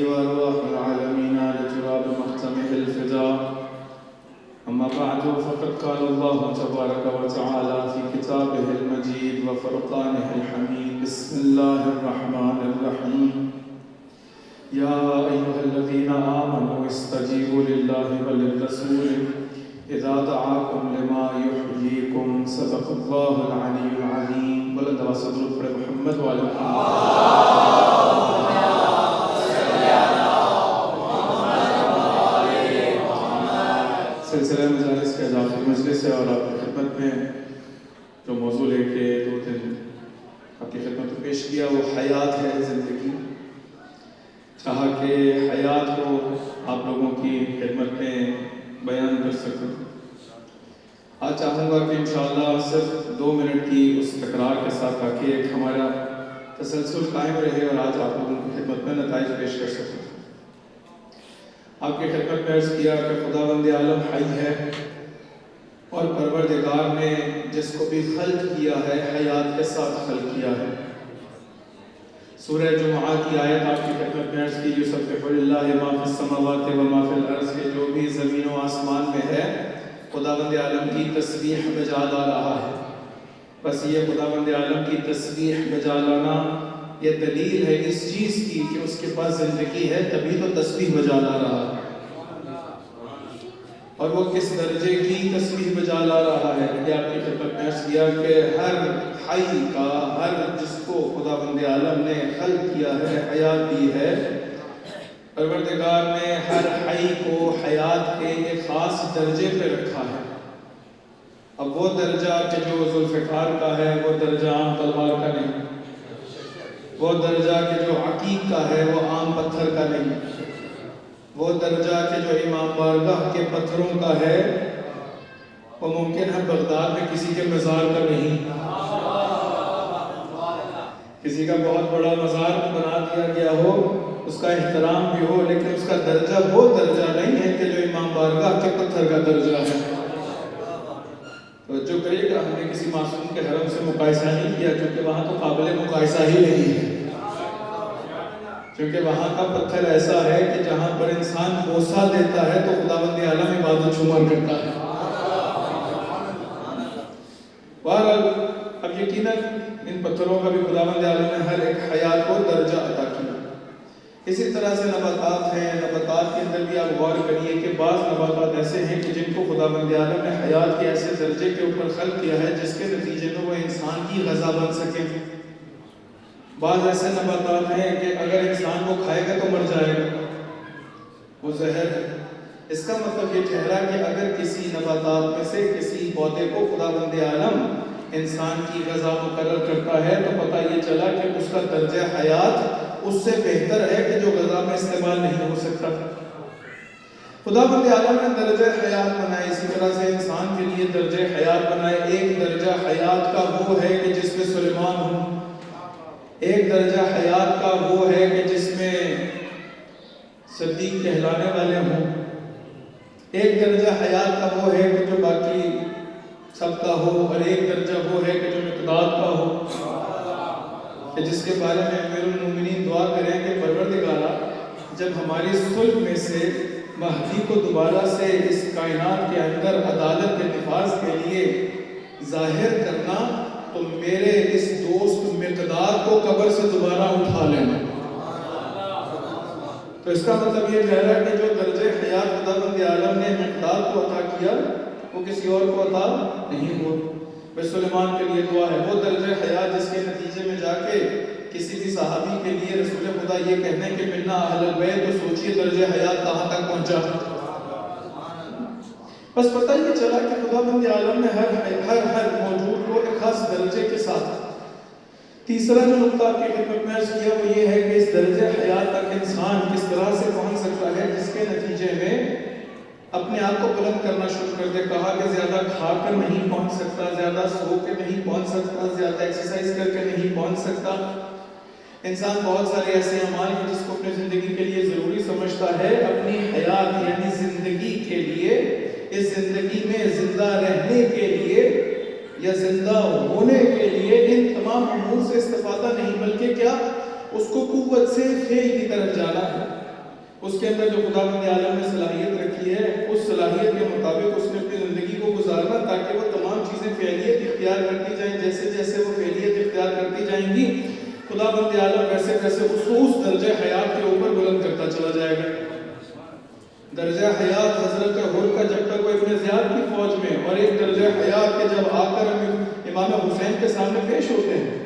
وأرواح العالمين على تراب مختمه الفداء. أما بعد فقد قال الله تبارك وتعالى في كتابه المجيد وفرقانه الحميد. بسم الله الرحمن الرحيم. يا أيها الذين آمنوا استجيبوا لله وللرسول إذا دعاكم لما يحييكم. صدق الله العلي العظيم. بلند آواز سے درود پڑھیں محمد وعلی محمد. سلسلہ مجالس کا اضافی مجلس ہے اور آپ کی خدمت میں جو موضوع لے کے 2 دن آپ کی خدمت میں پیش کیا وہ حیات ہے زندگی. چاہا کہ حیات کو آپ لوگوں کی خدمت میں بیان کر سکوں. آج چاہوں گا کہ انشاءاللہ صرف 2 منٹ کی اس تکرار کے ساتھ تاکہ ایک ہمارا تسلسل قائم رہے اور آج آپ لوگوں کی خدمت میں نتائج پیش کر سکوں. آپ کی خدمت میں عرض کیا کہ خداوند عالم حی ہے اور پروردگار نے جس کو بھی خلق کیا ہے حیات کے ساتھ خلق کیا ہے. سورہ جمعہ کی آیت آپ کی خدمت میں عرض کی یسبح للہ ما فی السماوات و ما فی الارض کے جو بھی زمین و آسمان میں ہے خداوند عالم کی تسبیح بجا لا رہا ہے. بس یہ خداوند عالم کی تسبیح بجا لانا یہ دلیل ہے اس چیز کی کہ اس کے پاس زندگی ہے تبھی تو تسبیح بجا لا رہا ہے. اور وہ کس درجے کی تسبیح بجا لا رہا ہے یہ آپ کی خدمت میں عرض کیا کہ ہر حی کا ہر جس کو خداوند عالم نے خلق کیا ہے حیات دی ہے پروردگار نے ہر حی کو حیات کے ایک خاص درجے پہ رکھا ہے. اب وہ درجہ کہ جو ذوالفقار کا ہے وہ درجہ عام تلوار کا نہیں. وہ درجہ کہ جو عقیق کا ہے وہ عام پتھر کا نہیں. وہ درجہ کہ جو امام بارگاہ کے پتھروں کا ہے وہ ممکن ہے بغداد میں کسی کے مزار کا نہیں. کسی کا بہت بڑا مزار بنا دیا گیا ہو اس کا احترام بھی ہو لیکن اس کا درجہ وہ درجہ نہیں ہے کہ جو امام بارگاہ کے پتھر کا درجہ ہے. توجہ کریے گا ہم نے کسی معصوم کے حرم سے مقایسہ نہیں کیا کیونکہ وہاں تو قابل مقایسہ ہی نہیں ہے. کیونکہ وہاں کا پتھر ایسا ہے کہ جہاں پر انسان بوسہ دیتا ہے تو خداوند عالم عبادت شمار کرتا ہے. بہرحال اب یقیناً ان پتھروں کا بھی خداوند عالم نے ہر ایک حیات کو درجہ عطا کیا. اسی طرح سے نباتات ہیں. نباتات کے اندر بھی آپ غور کریے کہ بعض نباتات ایسے ہیں کہ جن کو خداوند عالم نے حیات کے ایسے درجے کے اوپر خلق کیا ہے جس کے نتیجے میں وہ انسان کی غذا بن سکے. بعض ایسے نباتات ہیں کہ اگر انسان کو کھائے گا تو مر جائے گا وہ زہر ہے. اس کا مطلب یہ ٹھہرا کہ اگر کسی نباتات میں سے کسی پودے کو خداوند عالم انسان کی غذا مقرر کرتا ہے تو پتہ یہ چلا کہ اس کا درجہ حیات اس سے بہتر ہے کہ جو غذا میں استعمال نہیں ہو سکتا. خداوند عالم نے درجہ حیات بنائے. اسی طرح سے انسان کے لیے درجہ حیات بنائے. ایک درجہ حیات کا وہ ہے کہ جس میں سلیمان ہوں. ایک درجہ حیات کا وہ ہے کہ جس میں صدیق کہلانے والے ہوں. ایک درجہ حیات کا وہ ہے کہ جو باقی سب کا ہو. اور ایک درجہ وہ ہے کہ جو مقداد کا ہو کہ جس کے بارے میں امیر المومنین دعا کریں کہ پروردگارا جب ہماری صلح میں سے مہدی کو دوبارہ سے اس کائنات کے اندر عدالت کے نفاذ کے لیے ظاہر کرنا تو میرے اس دوست مقداد کو قبر سے دوبارہ اٹھا لینا. تو اس کا مطلب یہ ٹھہرا کہ جو درجہ حیات خداوند عالم نے مقداد کو عطا کیا وہ کسی اور کو عطا نہیں ہوا. بس سلیمان کے لیے دعا ہے وہ درجہ حیات جس کے نتیجے میں جا کے کسی بھی صحابی کے لیے رسول خدا یہ کہنے کہ منا اہل البیت تو سوچئے درجہ حیات کہاں تک پہنچا. بس پتہ یہ چلا کہ خداوند عالم نے ہر موجود کو ایک خاص درجے کے ساتھ. تیسرا جو نقطہ آپ کی خدمت میں عرض کیا وہ یہ ہے کہ اس درجہ حیات تک انسان کس طرح سے پہنچ سکتا ہے جس کے نتیجے میں اپنے آپ کو بلند کرنا شروع کر دے. کہا کہ زیادہ کھا کر نہیں پہنچ سکتا, زیادہ سو کے نہیں پہنچ سکتا, زیادہ ایکسرسائز کر کے نہیں پہنچ سکتا. انسان بہت سارے ایسے اعمال ہیں جس کو اپنی زندگی کے لیے ضروری سمجھتا ہے. اپنی حیات یعنی زندگی کے لیے, اس زندگی میں زندہ رہنے کے لیے یا زندہ ہونے کے لیے ان تمام امور سے استفادہ نہیں بلکہ کیا اس کو قوت سے فعل کی طرف جانا ہے. اس کے اندر جو خداوند عالم نے صلاحیت رکھی ہے اس صلاحیت کے مطابق اس نے اپنی زندگی کو گزارنا، تاکہ وہ تمام چیزیں فعلیت اختیار کرتی جائیں. جیسے جیسے وہ فعلیت اختیار کرتی جائیں گی خداوند عالم ویسے ویسے اس کو اس درجہ حیات کے اوپر بلند کرتا چلا جائے گا. درجہ حیات حضرت حر کا جب تک وہ ابن زیاد کی فوج میں، اور ایک درجہ حیات کے جب آ کر امام حسین کے سامنے پیش ہوتے ہیں،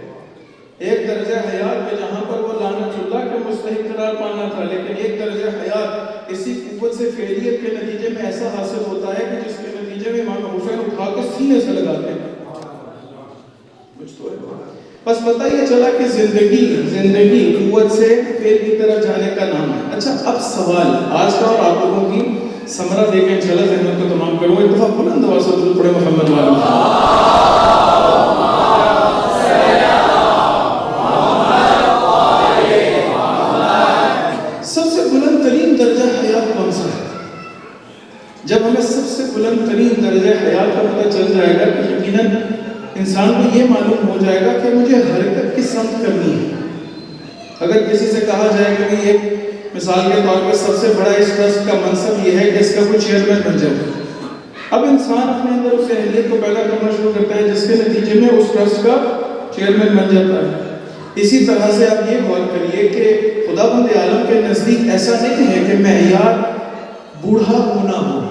ایک درجہ حیات میں جہاں پر وہ لعنت اللہ کے مستحق قرار پانا تھا، لیکن ایک درجہ حیات اسی قوت سے فعلیت کے نتیجے میں ایسا حاصل ہوتا ہے کہ جس کے نتیجے میں امام حسین اٹھا کے سینے سے لگاتے ہیں. بس پتہ یہ چلا کہ زندگی قوت سے فعل کی طرف جانے کا نام ہے. اچھا اب سوال آج کا، اور آپ لوگوں کی ثمرہ دے کے انشاءاللہ ذہن کو تمام کروں. ایک دفعہ بلند آواز سے درود پڑھے محمد والے. سب سے بلند ترین درجہ حیات کون سا ہے؟ جب ہمیں سب سے بلند ترین درجہ حیات کا پتہ چل جائے گا کہ یقیناً انسان کو یہ معلوم ہو جائے گا کہ مجھے حرکت کس سمت کرنی ہے. اگر کسی سے کہا جائے کہ ایک مثال کے طور پہ سب سے بڑا اس ٹرسٹ کا منصب یہ ہے کہ اس کا کوئی چیئرمین بن جائے، اب انسان اپنے اندر اس اہلیت کو پیدا کرنا شروع کرتا ہے جس کے نتیجے میں اس ٹرسٹ کا چیئرمین بن جاتا ہے. اسی طرح سے آپ یہ غور کریے کہ خداوند عالم کے نزدیک ایسا نہیں ہے کہ معیار بوڑھا ہونا ہو.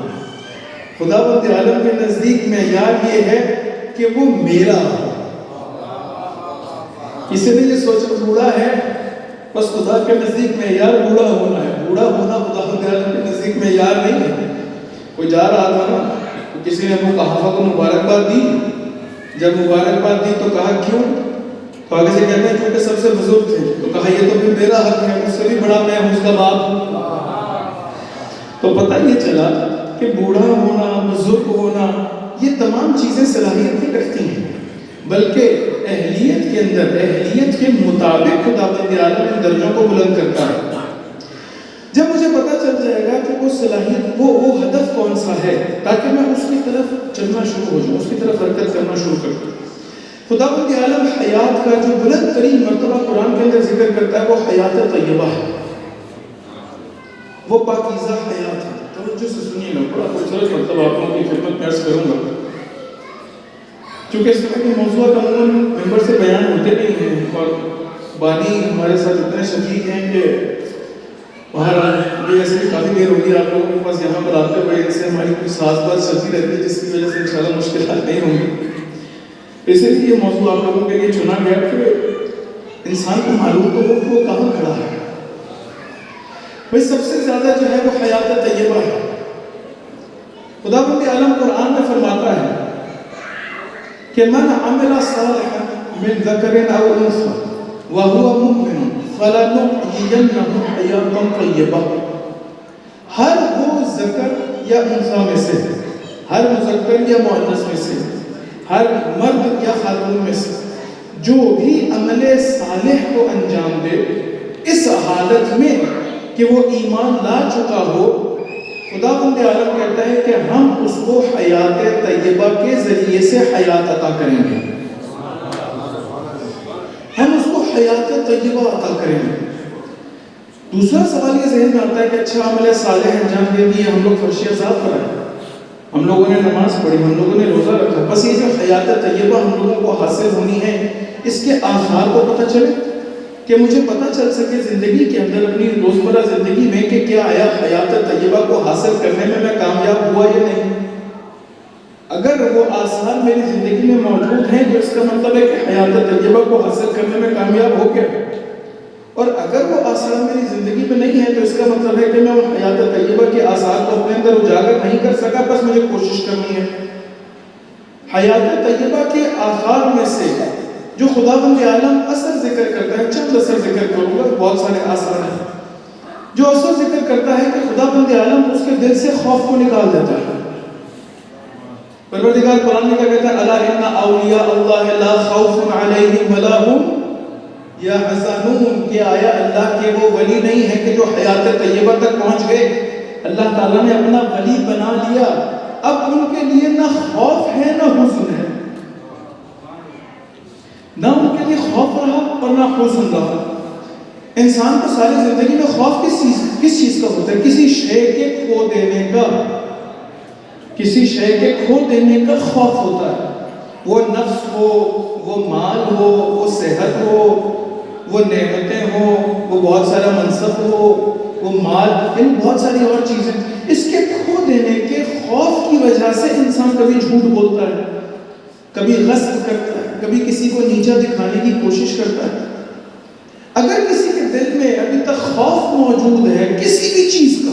خداوند عالم کے نزدیک معیار یہ ہے کہ وہ میرا ہو. کسی نے یہ سوچا بوڑھا ہے بس خدا کے نزدیک معیار بوڑھا ہونا ہے. بوڑھا ہونا خداوند عالم کے نزدیک معیار نہیں ہے. کوئی جا رہا تھا نا، کسی نے ابو قحافہ کو مبارکباد دی. جب مبارکباد دی تو کہا کیوں؟ تو آگے سے کہتے ہیں کیونکہ سب سے بزرگ تھے. تو کہا یہ تو پھر میرا حق ہے، مجھ سے بھی بڑا میں ہوں اس کا باپ ہوں. تو پتہ یہ چلا کہ بوڑھا ہونا، بزرگ ہونا، یہ تمام چیزیں صلاحیت نہیں رکھتی ہیں، بلکہ اہلیت کے اندر، اہلیت کے مطابق خداوند عالم ان درجوں کو بلند کرتا ہے. جب مجھے پتہ چل جائے گا کہ وہ صلاحیت، وہ ہدف کون سا ہے، تاکہ میں اس کی طرف چلنا شروع ہو جاؤں، اس کی طرف حرکت کرنا شروع کر دوں. خداوند عالم حیات کا جو بلند ترین مرتبہ قرآن کے اندر ذکر کرتا ہے وہ حیات طیبہ ہے، وہ پاکیزہ حیات ہے. توجہ سے سنیے گا، بڑا خوبصورت مرتبہ آپ لوگوں کی خدمت میں عرض کروں گا. چونکہ اس طرح کے موضوعات عموماً ممبر سے بیان ہوتے نہیں ہیں، اور بانی ہمارے ساتھ اتنے شفیق ہیں کہ باہر یہ ایسے بھی کافی دیر ہوگی آپ لوگوں کے پاس یہاں پر آتے ہوئے، اس سے ہماری کچھ ساز باز چلتی رہتی ہے جس کی وجہ سے انشاءاللہ مشکلات نہیں ہوں گی. اسی لیے یہ موضوع آپ لوگوں کے لیے چنا گیا کہ انسان کو معلوم تو ہو کہ وہ کہاں کھڑا ہے. بھئی سب سے زیادہ جو ہے وہ حیات طیبہ ہے. خداوند عالم قرآن میں فرماتا ہے کہ من عمل صالحا من ذکر او انثى وهو مؤمن فلنحيينه حیاتا طیبہ. ہر وہ ذکر یا انثى میں سے، ہر مذکر یا مؤنث میں سے، ہر مرد یا خاتون میں سے جو بھی عمل صالح کو انجام دے اس حالت میں کہ وہ ایمان لا چکا ہو، خداوند عالم کہتا ہے کہ ہم اس کو حیات طیبہ کے ذریعے سے حیات عطا کریں گے. ہم اس کو حیات طیبہ عطا کریں گے. دوسرا سوال یہ ذہن میں آتا ہے کہ اچھا عمل صالح انجام دے دیے، ہم لوگ فرش عذاب پر آئے، ہم لوگوں نے نماز پڑھی، ہم لوگوں نے روزہ رکھا، بس یہ جو حیات طیبہ ہم لوگوں کو حاصل ہونی ہے اس کے آثار کو پتہ چلے، کہ مجھے پتہ چل سکے زندگی کے اندر، اپنی روزمرہ زندگی میں کہ کیا آیا حیات طیبہ کو حاصل کرنے میں کامیاب ہوا یا نہیں. اگر وہ آثار میری زندگی میں موجود ہیں تو اس کا مطلب ہے کہ حیات طیبہ کو حاصل کرنے میں کامیاب ہو گیا، اور اگر وہ آثار میری زندگی میں نہیں ہے تو اس کا مطلب ہے کہ میں وہ حیات طیبہ کے آثار کو اپنے اندر اجاگر نہیں کر سکا، بس مجھے کوشش کرنی ہے. حیات طیبہ کے آثار میں سے جو خداوند عالم اثر ذکر کرتا ہے، چند اثر ذکر کروں گا، بہت سارے آثار ہیں. جو اثر ذکر کرتا ہے کہ خداوند عالم اس کے دل سے خوف کو نکال دیتا ہے. پروردگار قرآن میں کیا کہتا ہے؟ الا ان اولیاء اللہ لا خوف علیہم ولا هم یحزنون. کہ آیا اللہ کے وہ ولی نہیں ہے کہ جو حیات طیبہ تک پہنچ گئے، اللہ تعالیٰ نے اپنا ولی بنا لیا، اب ان کے لیے نہ خوف ہے نہ حزن ہے، نہ ان کے لیے خوف رہا اور نہ حزن رہا. انسان کو ساری زندگی میں خوف کس چیز کا ہوتا شے کے کھو دینے کا، کسی شے کے کھو دینے کا خوف ہوتا ہے، وہ نفس ہو، وہ مال ہو، وہ صحت ہو، وہ نعمتیں ہو، وہ بہت سارا منصب ہو، وہ مال، ان بہت ساری اور چیزیں، اس کے کھو دینے کے خوف کی وجہ سے انسان کبھی جھوٹ بولتا ہے، کبھی غصب کرتا ہے، کبھی کسی کو نیچا دکھانے کی کوشش کرتا ہے۔ اگر کسی کے دل میں ابھی تک خوف موجود ہے کسی بھی چیز کا،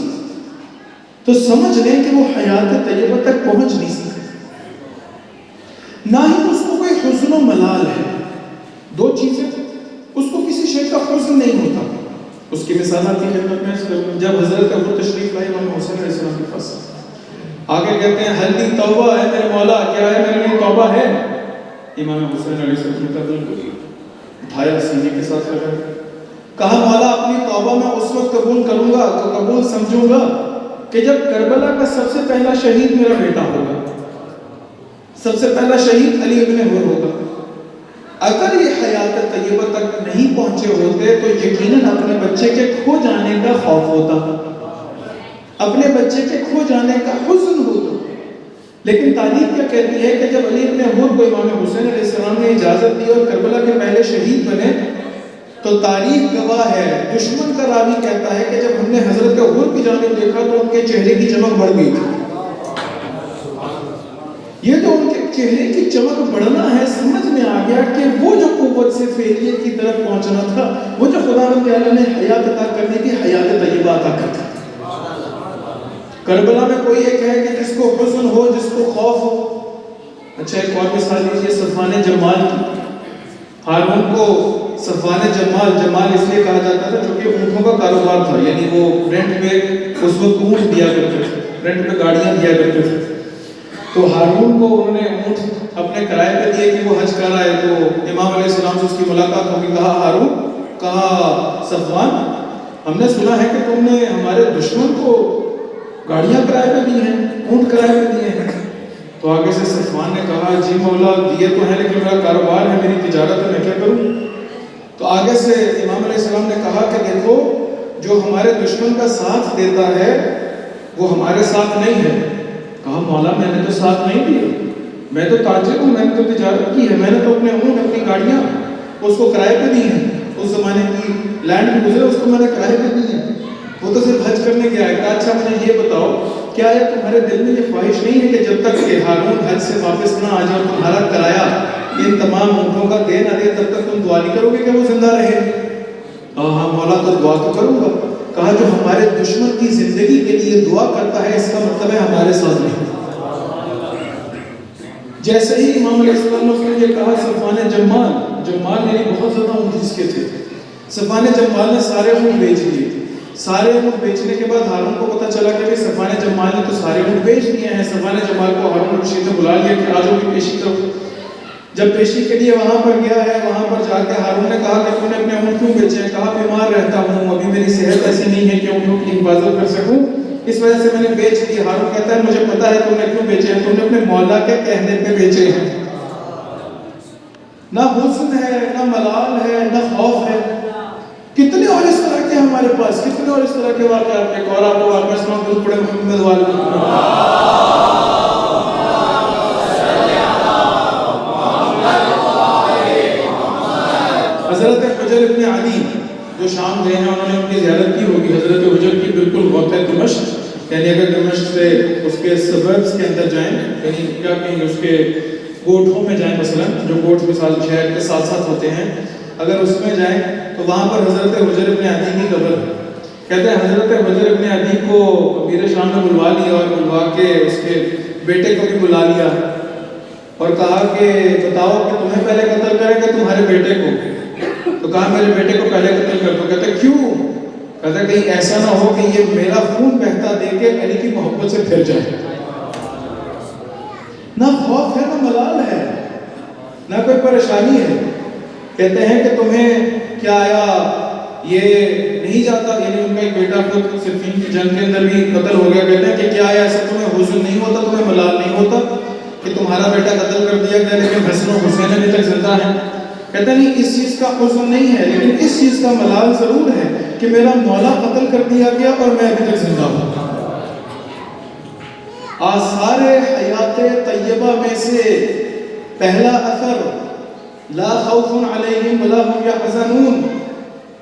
تو سمجھ لیں کہ وہ حیات طیبہ تک پہنچ نہیں سکتا، نہ ہی اس کو کوئی حزن و ملال ہے۔ دو چیزیں، اس کو کسی شے کا حزن نہیں ہوتا۔ اس کی مثال آتی ہے خدمت میں، جب حضرت ابو تشریف لائے امام حسین علیہ السلام کے پاس، آگے کہتے ہیں حل لی توبہ ہے میرے مولا، کیا ہے میرے لیے توبہ ہے؟ امام حسین علیہ السلام نے قبول اٹھایا، سینے کے ساتھ لگا، کہا مولا اپنی توبہ میں اس وقت قبول کروں گا تو قبول سمجھوں گا کہ جب کربلا کا سب سے پہلا شہید میرا بیٹا ہوگا، سب سے پہلا شہید علی ابن ہور ہوگا۔ اگر یہ حیات طیبہ تک نہیں پہنچے ہوتے تو یقیناً اپنے بچے کے کھو جانے کا خوف ہوتا، اپنے بچے کے کھو جانے کا حزن ہوتا۔ لیکن تاریخ کیا کہتی ہے کہ جب علی ابن ہور کو امام حسین علیہ السلام نے اجازت دی اور کربلا کے پہلے شہید بنے، تو تاریخ گواہ ہے، دشمن کا راوی کہتا ہے کہ جب ہم نے حضرت ہور کی جانب دیکھا تو ان کے چہرے کی چمک بڑھ گئی تھی۔ یہ جو ان کے چہرے کی چمک بڑھنا ہے، سمجھ میں آ گیا کہ وہ جو قوت سے فعلیت کی طرف پہنچنا تھا، وہ جو خداوند تعالیٰ نے حیات عطا کرنے کی حیات طیبہ عطا کرتا۔ کربلا میں کوئی ایک ہے کہ جس کو حزن ہو، جس کو خوف ہو۔ اچھا ایک اور مثال لیجیے صفوان جمال کی۔ ہارون کو صفوان جمال اس لیے کہا جاتا تھا کیونکہ اونٹوں کا کاروبار تھا، یعنی وہ رینٹ پہ اس وقت اونٹ دیا کرتے تھے، رینٹ پہ گاڑیاں دیا کرتے تھے۔ تو ہارون کو انہوں نے اونٹ اپنے کرائے پہ دیے کہ وہ حج کر آئے، تو امام علیہ السلام سے اس کی ملاقات ہوگی، کہا ہارون، کہا صفوان، ہم نے سنا ہے کہ تم نے ہمارے دشمن کو گاڑیاں کرائے پہ دی ہیں، اونٹ کرائے پہ دیے ہیں۔ تو آگے سے صفوان نے کہا جی مولا دیے تو ہیں لیکن میرا کاروبار ہے، میری تجارت ہے، میں کیا کروں؟ تو آگے سے امام علیہ السلام نے کہا کہ دیکھو جو ہمارے دشمن کا ساتھ دیتا ہے وہ ہمارے ساتھ نہیں ہے۔ کہا مولا میں نے تو ساتھ نہیں دیا، میں تو تاجر ہوں، میں نے تو تجارت کی ہے، میں نے تو اپنے اونٹ اپنی گاڑیاں اس کو کرائے پہ دی ہیں، اس زمانے کی لینڈ بھی گزرے اس کو میں نے کرائے پہ دی ہیں، وہ تو صرف حج کرنے گیا ہے۔ کہا اچھا مجھے یہ بتاؤ کیا ہے تمہارے دل میں یہ خواہش نہیں ہے کہ جب تک کہ ہارون حج سے واپس نہ آ جائے تمہارا کرایہ ان تمام اونٹوں کا دے نہ دے تب تک تم دعا نہیں کرو گے کہ وہ زندہ رہے؟ ہاں مولا تو دعا تو کروں گا۔ کہا جو ہمارے دشمن کی زندگی کے لیے دعا کرتا ہے اس کا مطلب ہے ہمارے ساتھ نہیں۔ جیسے ہی امام علیہ السلام نے یہ کہا صفوان جمال یعنی بہت زیادہ اونٹ جس کے تھے، صفوان جمال نے سارے اونٹ بیچ دیے۔ سارے اونٹ بیچنے کے بعد ہارون کو پتہ چلا کہ صفوان جمال نے تو سارے اونٹ بیچ دیے ہیں۔ صفوان جمال کو ہارون رشید نے بلا لیا کہ آجو کی پیشی کرو۔ جب پیشی کے لیے وہاں پر گیا ہے، وہاں پر جا کے ہارون نے کہا کہ تم نے اپنے اونٹ کیوں بیچے ہیں؟ کہا بیمار رہتا ہوں، ابھی میری صحت ایسی نہیں ہے کہ اونٹوں کی حفاظت کر سکوں، اس وجہ سے میں نے بیچ دی۔ ہارون کہتا ہے مجھے پتا ہے تم نے کیوں بیچے ہیں، تم نے اپنے مولا کے کہنے پہ بیچے ہیں۔ نہ حزن ہے، نہ ملال ہے، نہ خوف ہے۔ کتنے اور اس طرح کے ہمارے پاس، کتنے اور اس طرح کے واقعات۔ ایک اور آپ کو واقعہ سناؤں، درود پڑھیں محمد والے۔ حضرت حجر ابن عدی جو شام گئے ہیں، انہوں نے ان کی زیارت کی ہوگی۔ حضرت حجر کی بالکل غوطہ دمشق، یعنی اگر دمشق سے اس کے سبربز کے اندر جائیں، یعنی کیا کہیں اس کے گوٹھوں میں جائیں، مثلا جو گوٹھ مثال شہر کے ساتھ ساتھ ہوتے ہیں، اگر اس میں جائیں تو وہاں پر حضرت حجر ابن عدی کی قبر ہے۔ کہتے ہیں حضرت حجر ابن عدی کو امیر شام نے بلوا لیا اور بلوا کے اس کے بیٹے کو بھی بلا لیا اور کہا کہ بتاؤ کہ تمہیں پہلے قتل کرے کہ تمہارے بیٹے کو؟ تو کہا میرے بیٹے کو پہلے قتل کر دو۔ کہتے کیوں؟ کہتا کہیں ایسا نہ ہو کہ یہ میرا خون بہتا دے کے علی کی محبت سے پھر جائے۔ نہ خوف ہے، نہ ملال ہے، نہ کوئی پریشانی ہے۔ کہتے ہیں کہ تمہیں کیا آیا یہ نہیں جاتا، یعنی ان کا ایک بیٹا خود صفین کی جنگ کے اندر بھی قتل ہو گیا۔ کہتے ہیں کہ کیا آیا ایسا تمہیں حزن نہیں ہوتا، تمہیں ملال نہیں ہوتا کہ تمہارا بیٹا قتل کر دیا گیا لیکن حسن و حسین ابھی تک زندہ ہیں؟ کہتے نہیں اس چیز کا حزن نہیں ہے، لیکن اس چیز کا ملال ضرور ہے کہ میرا مولا قتل کر دیا گیا اور میں ابھی تک زندہ ہوں۔ آثار حیات طیبہ میں سے پہلا اثر لا خوف علیہم ولا هم یحزنون،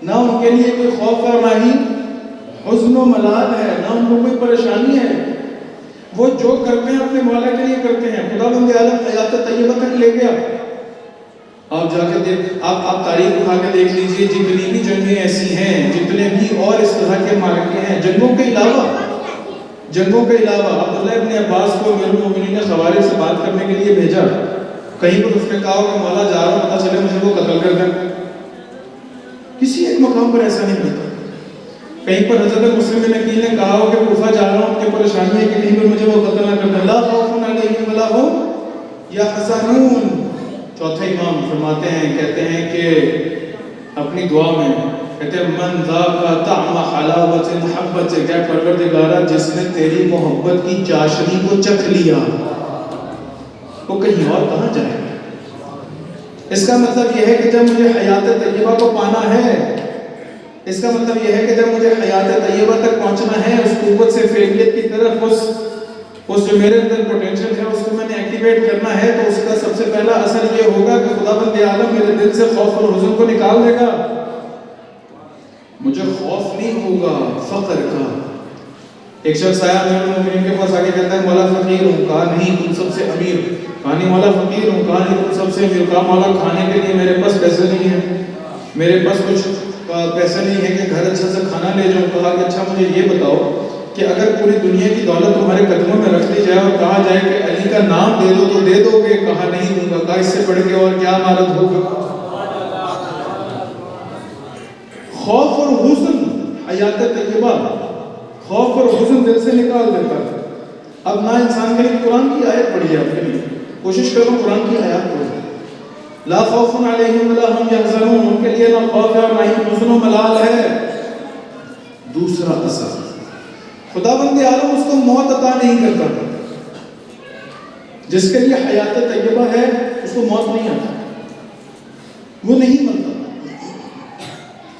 نہ ان کے لیے کوئی خوف اور نہ ہی حزن و ملال ہے، نہ ان کو کوئی پریشانی ہے، وہ جو کرتے ہیں اپنے مولا کے لیے کرتے ہیں۔ خداوند عالم حیات طیبہ تک لے گیا۔ آپ جا کے آپ تاریخ اٹھا کے دیکھ لیجئے، جتنی بھی جنگیں ایسی ہیں، جتنے بھی اور اس طرح کے معرکے ہیں، جنگوں کے علاوہ عبداللہ ابن عباس کو امیر المومنین نے خوارج سے بات کرنے کے لیے بھیجا، کہیں پر اس نے کہا کہ مولا جا رہا ہوں، پتہ چلے مجھے وہ قتل کر دیں۔ کسی ایک مقام پر ایسا نہیں ہوتا۔ کہیں پر حضرت مسلم بن عقیل نے کہا ہو کہ کوفہ جا رہا ہوں، اپنی پریشانی ہے کہ کہیں پر مجھے وہ قتل نہ کر دیں۔ لا خوف علیہم ولا هم یحزنون۔ چوتھا امام فرماتے ہیں، کہتے ہیں کہ اپنی دعا میں کہتے ہیں من ذاق طعم حلاوت محبت، کہ پروردگارا جس نے تیری محبت کی چاشنی کو چکھ لیا وہ کہیں اور کہاں جائے گا۔ اس کا مطلب یہ ہے کہ جب مجھے حیات طیبہ کو پانا ہے، اس کا مطلب یہ ہے کہ جب مجھے حیات طیبہ تک پہنچنا ہے، اس قوت سے فعلیت کی طرف، اس جو میرے اندر پوٹینشل ہے اس کو میں نے ایکٹیویٹ کرنا ہے، تو اس کا سب سے پہلا اثر یہ ہوگا کہ خداوند عالم میرے دل سے خوف اور حزن کو نکال دے گا۔ مجھے خوف نہیں ہوگا فقر کا۔ ایک شخص آیا امیر المومنین کے پاس آگے کہتا ہے مولا فقیر ہوں، کہا نہیں تم سب سے امیر، کہا نہیں مولا فقیر ہوں، کہا نہیں تم سب سے امیر، کہا مولا کھانے کے لیے میرے پاس پیسے نہیں ہیں، میرے پاس کچھ پیسے نہیں ہے کہ گھر اچھا سے کھانا لے جاؤں۔ کہا کہ اچھا مجھے یہ بتاؤ کہ اگر پوری دنیا کی دولت تمہارے قدموں میں رکھ دی جائے اور کہا جائے کہ علی کا نام دے دو تو دے دو گے؟ کہا نہیں دوں گا۔ کہا اس سے بڑھ کے اور کیا مارد ہوگا؟ خوف اور حزن حیات طیبہ، خوف اور حزن دل سے نکال دیتا ہے۔ اب نہ انسان کے لیے قرآن کی آیت پڑھی ہے، آپ کے لیے کوشش کرو قرآن کی آیات پڑھو۔ لا خوف علیہم ولا هم یحزنون، ان کے لیے نہ خوف ہے اور نہ ہی حزن و ملال ہے۔ دوسرا اثر، خداوند عالم اس کو موت عطا نہیں کرتا۔ جس کے لیے حیات طیبہ ہے اس کو موت نہیں آتا، وہ نہیں مرتا۔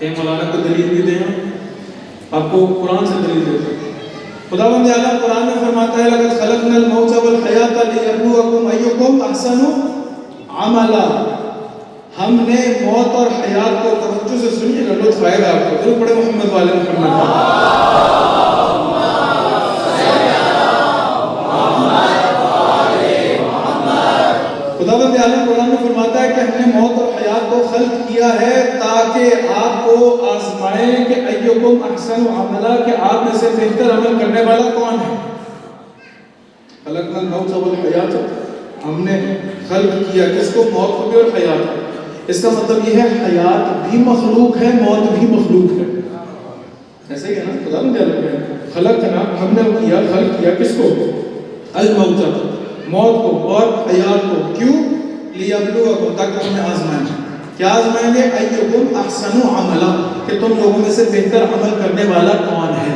ایک مولانا کو دلیل بھی دیں، آپ کو قرآن سے دلیل دیتے ہیں۔ خداوند عالم قرآن میں فرماتا ہے لَقَدْ خَلَقْنَا الْمَوْتَ وَالْحَيَاةَ لِيَبْلُوَكُمْ أَيُّكُمْ أَحْسَنُ عَمَلًا۔ ہم نے موت اور حیات کو، توجہ سے سنیے گا، لطف آئے گا آپ کو، ضرور پڑھے محمد والے محمد۔ خداوند عالم قرآن میں فرماتا ہے کہ ہم نے موت اور حیات کو خلق کیا ہے تاکہ آپ کو آزمائیں کہ ایکم احسن عملا، کہ آپ میں سے بہتر عمل کرنے والا کون ہے۔ خلقنا الموت والحیات، ہم نے خلق کیا کس کو؟ موت کو بھی اور حیات کو۔ اس کا مطلب یہ ہے حیات بھی مخلوق ہے، موت بھی مخلوق ہے۔ ایسے ہی ہے نا، خداوند عالم نے خلقنا، ہم نے کیا، خلق کیا کس کو؟ الموت، موت کو، اور حیات کو۔ کیوں؟ لیبلوکم، تاکہ تمہیں آزمائیں۔ کیا آزمائیں گے؟ ایکم احسن عملا، کہ تم لوگوں میں سے بہتر عمل کرنے والا کون ہے۔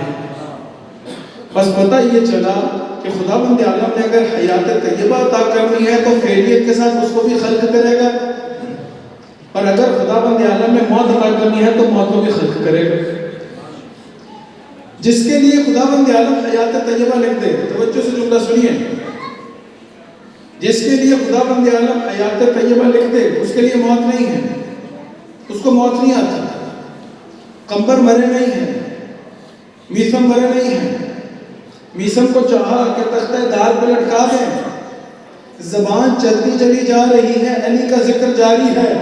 بس پتہ یہ چلا کہ خداوند عالم نے اگر حیات طیبہ عطا کرنی ہے تو فعلیت کے ساتھ اس کو بھی خلق کرے گا، اور اگر خداوند عالم نے موت عطا کرنی ہے تو موت کو بھی خلق کرے گا۔ جس کے لیے خداوند عالم حیات طیبہ لکھ دے، توجہ سے جملہ سنیے، جس کے لیے خداوند عالم حیات طیبہ لکھ دے اس کے لیے موت نہیں ہے، اس کو موت نہیں آتی۔ قمبر مرے نہیں ہیں، میثم مرے نہیں ہیں۔ میثم کو چاہا کہ تختہ دار پہ لٹکا دیں، زبان چلتی چلی جا رہی ہے، علی کا ذکر جاری ہے۔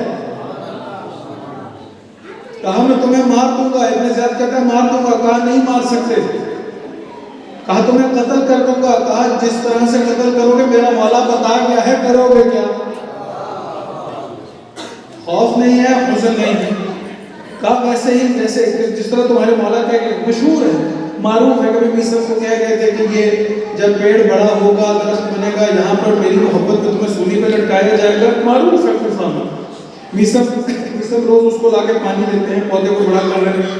کہا میں تمہیں مار دوں گا، ابن زیاد کہتا ہے مار دوں گا، کہا نہیں مار سکتے۔ کہا تمہیں قتل کر دوں گا، کہا جس طرح سے قتل کرو گے میرا مولا بتا گیا ہے، کرو گے کیا؟ خوف نہیں ہے، حزن نہیں ہے۔ کہا ویسے ہی جیسے جس طرح تمہارے مولا کہہ کہ مشہور ہے، معروف ہے، کبھی میثم کو کہہ گئے تھے کہ یہ جب پیڑ بڑا ہوگا، درخت بنے گا، یہاں پر میری محبت کو تمہیں سولی پہ لٹکایا جائے گا، معروف ہے کوفہ میں۔ میثم روز اس کو لا کے پانی دیتے ہیں، پودے کو بڑا کر رہے ہیں،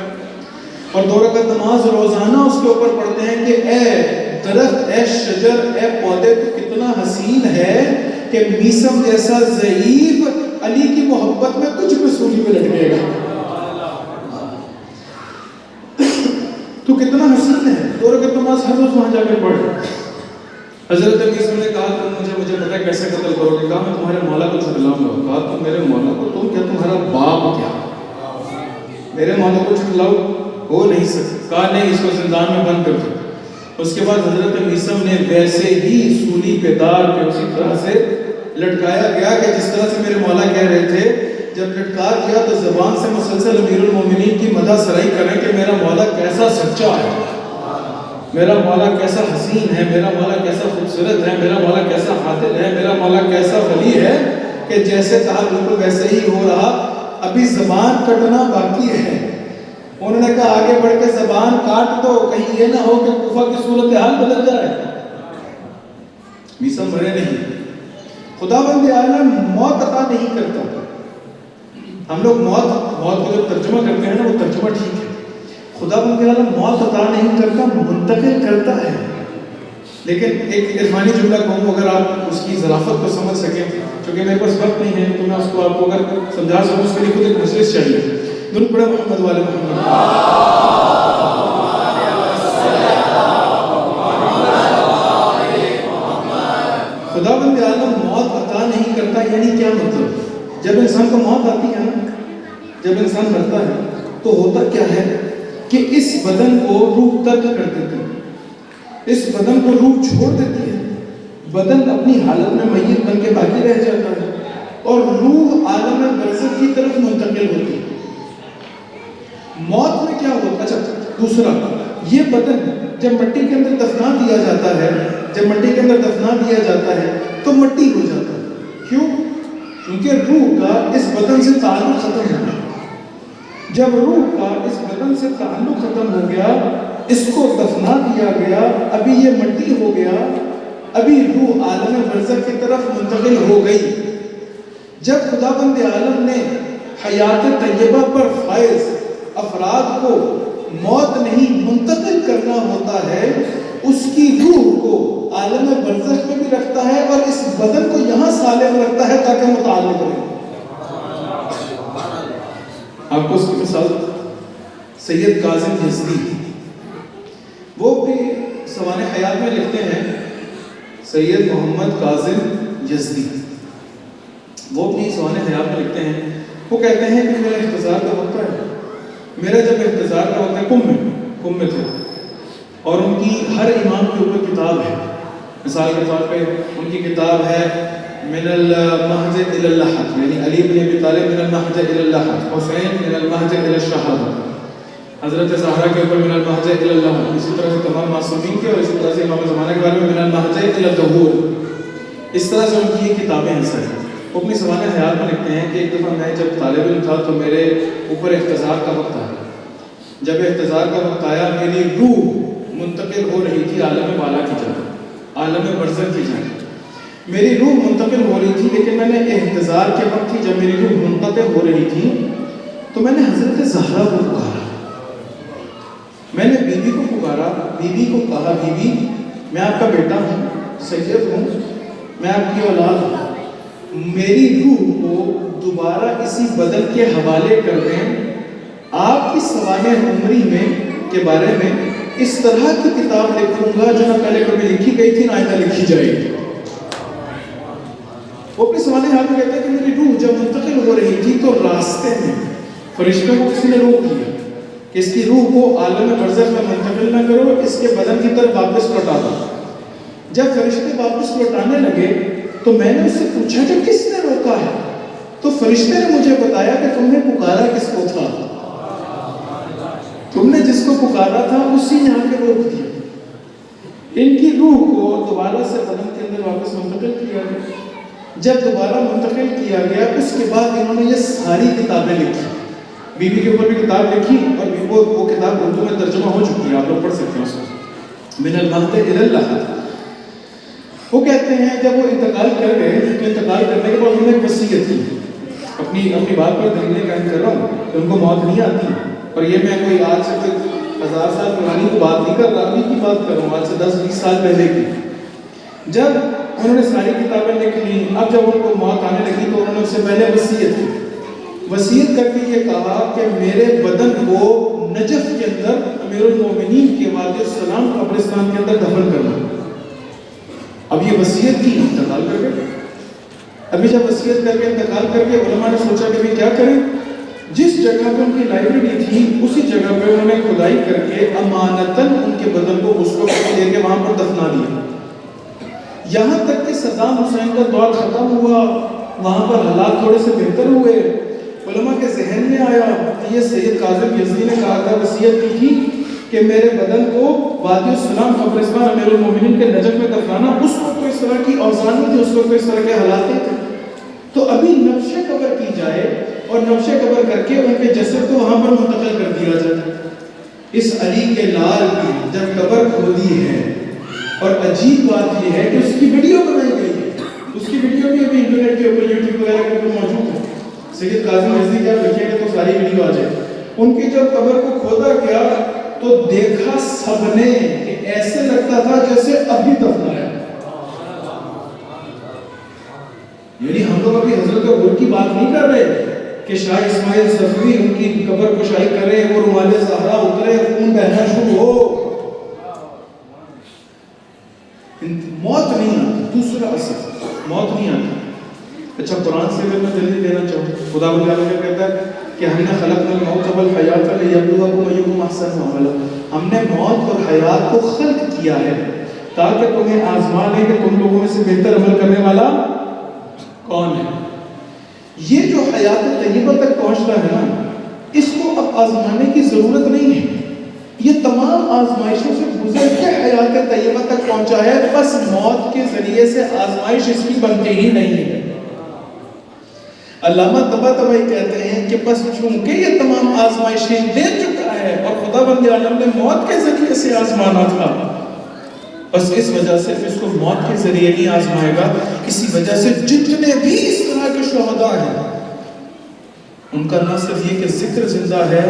اور 2 رکعت نماز روزانہ اس کے اوپر پڑھتے ہیں کہ اے درخت، اے شجر، اے پودے تو کتنا حسین ہے کہ میثم جیسا ضعیف علی کی محبت میں کچھ بھی سولی میں لٹکے گا، تو کتنا حسین ہے۔ 2 رکعت نماز ہر روز وہاں جا کے پڑھ۔ حضرت عیسیٰ نے کہا تم مجھے پتہ ہے کیسے قتل کرو گے؟ کہا میں تمہارے مولا کو جھٹلاؤں گا۔ کہا تم میرے مولا کو، تم کیا تمہارا باپ کیا میرے مولا کو جھٹلاؤ؟ ہو نہیں سکتا۔ کہا نہیں، اس کو زندان میں بند کر دو۔ اس کے بعد حضرت عیسیٰ نے ویسے ہی سولی پہ دار کے اسی طرح سے لٹکایا گیا کہ جس طرح سے میرے مولا کہہ رہے تھے۔ جب لٹکا دیا تو زبان سے مسلسل امیر المومنین کی مدح سرائی کریں کہ میرا مولا کیسا سچا ہے، میرا مولا کیسا حسین ہے، میرا مولا کیسا خوبصورت ہے، میرا مولا کیسا عادل ہے، میرا مولا کیسا ولی ہے، کہ جیسے کہا بالکل ویسے ہی ہو رہا۔ ابھی زبان کٹنا باقی ہے۔ انہوں نے کہا آگے بڑھ کے زبان کاٹ دو، کہیں یہ نہ ہو کہ کوفہ کی صورتحال بدل جائے۔ عیسیٰ مرے نہیں۔ خداوند عالم موت عطا نہیں کرتا۔ ہم لوگ موت کو جب ترجمہ کرتے ہیں نا، وہ ترجمہ ٹھیک ہے۔ خداوند عالم موت عطا نہیں کرتا، منتقل کرتا ہے۔ لیکن ایک عرفانی جملہ کہوں، اگر آپ اس کی ظرافت کو سمجھ سکیں، چونکہ میرے پاس وقت نہیں ہے تو میں اس کو آپ کو اگر سمجھا سکوں، اس کے لیے خود ایک مجلس چاہیے۔ درود پڑھیں محمد والے محمد۔ خداوند عالم موت عطا نہیں کرتا، یعنی کیا مطلب؟ جب انسان کو موت آتی ہے نا، جب انسان مرتا ہے تو ہوتا کیا ہے کہ اس بدن کو روح ترک کر دیتی ہے، اس بدن کو روح چھوڑ دیتی ہے، بدن اپنی حالت میں میت بن کے باقی رہ جاتا ہے اور روح عالم برزخ کی طرف منتقل ہوتی ہے۔ موت میں کیا ہوتا ہے؟ اچھا دوسرا، یہ بدن جب مٹی کے اندر دفنا دیا جاتا ہے، جب مٹی کے اندر دفنا دیا جاتا ہے تو مٹی ہو جاتا ہے۔ کیوں؟ کیونکہ روح کا اس بدن سے تعلق ختم ہو گیا۔ جب روح کا اس بدن سے تعلق ختم ہو گیا، اس کو دفنا دیا گیا، ابھی یہ مٹی ہو گیا، ابھی روح عالم برزخ کی طرف منتقل ہو گئی۔ جب خداوند عالم نے حیات طیبہ پر فائز افراد کو موت نہیں منتقل کرنا ہوتا ہے، اس کی روح کو عالم برزخ میں بھی رکھتا ہے اور اس بدن کو یہاں سالم رکھتا ہے تاکہ متعلق رہے۔ آپ کو اس کی مثال سید کاظم یزدی، وہ بھی سوانح حیات میں لکھتے ہیں، سید محمد کاظم یزدی، وہ بھی سوانح حیات میں لکھتے ہیں، وہ کہتے ہیں کہ میرا احتضار کا وقت ہے، میرا جب احتضار کا وقت ہے، کم میں تھے، اور ان کی ہر امام کے اوپر کتاب ہے۔ مثال کے طور پہ ان کی کتاب ہے من المہج الی اللحد، یعنی علی بن ابی طالب من المہج الی اللحد، حسین من المہج الی الشہادہ، حضرت زہرا کے اوپر من المہج الی اللحد، اسی طرح سے تمام معصومین کے، اور اسی طرح سے امام زمانہ کے بارے میں من المہج الی الظہور۔ اس طرح سے ان کی یہ کتابیں ہیں سر۔ وہ اپنی سوانح حیات میں لکھتے ہیں کہ ایک دفعہ میں جب طالب علم تھا تو میرے اوپر احتضار کا وقت آیا۔ جب احتضار کا وقت آیا، میری روح منتقل ہو رہی تھی عالم بالا کی جانب، عالم برزخ کی جانب، میری روح منتقل ہو رہی تھی، لیکن میں نے احتضار کے وقت ہی جب میری روح منتقل ہو رہی تھی تو میں نے حضرت زہرا کو پکارا، میں نے بیوی کو پکارا، بیوی کو کہا بیوی میں آپ کا بیٹا ہوں، سید ہوں، میں آپ کی اولاد ہوں، میری روح کو دوبارہ اسی بدن کے حوالے کر دیں، آپ کی سوانح عمری میں کے بارے میں اس طرح کی کتاب لکھوں گا جو نہ پہلے کبھی لکھی گئی تھی نہ آئندہ لکھی جائے گی۔ وہ اپنے سوانح حیات میں کہتے ہیں کہ میری روح جب منتقل ہو رہی تھی تو راستے میں فرشتوں کو کسی نے روک دیا کہ اس کی روح کو عالم برزخ میں منتقل نہ کرو، اس کے بدن کی طرف واپس لوٹا دو۔ جب فرشتے واپس لوٹانے لگے تو میں نے اس سے پوچھا کہ کس نے روکا ہے؟ تو فرشتے نے مجھے بتایا کہ تم نے پکارا کس کو تھا، تم نے جس کو پکارا تھا اسی نے آ کے روک دیا۔ ان کی روح کو دوبارہ سے بدن کے اندر واپس منتقل کیا گیا۔ جب دوبارہ منتقل کیا گیا اس کے بعد انہوں نے یہ ساری کتابیں لکھی، بیوی کے اوپر بھی کتاب لکھی، اور وہ کتاب اردو میں ترجمہ ہو چکی ہے، آپ لوگ پڑھ سکتے ہیں اس کو، من المہد الی اللحد۔ وہ کہتے ہیں جب وہ انتقال کر گئے تو انتقال کرنے کے بعد انہوں نے ایک وصیت کی، اپنی بات پر دلیلیں قائم کر رہا ہوں کہ ان کو موت نہیں آتی، اور یہ میں کوئی آج سے کوئی 1000 سال پرانی کو بات نہیں کر رہا، ابھی کی بات کر رہا ہوں، آج سے 10-20 سال پہلے کی۔ جب انہوں نے ساری کتابیں لکھ لی، اب جب ان کو موت آنے لگی تو انہوں نے اس سے پہلے وصیت کر کے یہ کہا کہ میرے بدن کو نجف کے اندر امیر المومنین کے وادی السلام قبرستان کے اندر دفن کرنا۔ وصیت کی، انتقال کر گئے۔ ابھی جب وصیت کر کے انتقال کر کے علماء نے سوچا کہ بھی کیا کریں، جس جگہ پہ ان کی لائبریری تھی اسی جگہ پہ انہوں نے کھدائی کر کے امانتاً ان کے بدن کو غسل دے کے وہاں پر دفنا دیا۔ یہاں تک کہ صدام حسین کا دور ختم ہوا، وہاں پر حالات تھوڑے سے بہتر ہوئے، علماء کے ذہن میں آیا یہ سید کاظم یزدی نے کہا تھا، وصیت کی تھی کہ میرے بدن کو وادی السلام قبرستان امیر المومنین کے نجف میں دفنانا۔ اس وقت کوئی اس طرح کی اوزان نہیں تھی، اس وقت کوئی اس طرح کے حالات نہیں تھے، تو ابھی نبش قبر کی جائے اور نبش قبر کر کے ان کے جسد کو وہاں پر منتقل کر دیا جائے۔ اس علی کے لال کی جب قبر کھودی ہے، اور عجیب بات یہ ہے کہ اس کی ویڈیو بنائی گئی ہے، اس کی ویڈیو بھی ابھی انٹرنیٹ کے اوپر یوٹیوب وغیرہ کے اوپر موجود ہے۔ سید کاظم یزدی کا دیکھیں گے تو ساری ویڈیو آ جائے۔ ان کی جب قبر کو کھودا گیا تو دیکھا سب نے کہ ایسے لگتا تھا جیسے ابھی دفنایا۔ یعنی ہم لوگ ابھی حضرت غور کی بات نہیں کر رہے کہ شاہ اسماعیل صفوی ان کی قبر کشائی کرے، وہ رومال زہرا اترے، خون بہنا شروع ہو، موت نہیں آتی۔ دوسرا اثر موت نہیں آتی۔ اچھا قرآن سے اگر میں دلیل دینا چاہوں، خدا بندہ کہتا ہے کہ ہم نے خلقنا الموت والحیات لیبلوکم ایکم احسن عملا، ہم نے موت اور حیات کو خلق کیا ہے تاکہ تمہیں آزما لیں کہ تم لوگوں میں سے بہتر عمل کرنے والا کون ہے۔ یہ جو حیات طیبہ تک پہنچتا ہے نا، اس کو اب آزمانے کی ضرورت نہیں ہے، یہ تمام آزمائشوں سے گزر کے حیات طیبہ تک پہنچا ہے، بس موت کے ذریعے سے آزمائش اس کی بنتی ہی نہیں ہے۔ علامہ طباطبائی کہتے ہیں کہ بس چونکہ یہ تمام آزمائشیں دے چکا ہے اور خدا بند عالم نے موت کے ذریعے سے آزمانا تھا، بس اس وجہ سے اس کو موت کے ذریعے نہیں آزمائے گا۔ اسی وجہ سے جتنے بھی اس طرح کے شہداء ہیں، ان کا نہ صرف یہ کہ ذکر زندہ ہے،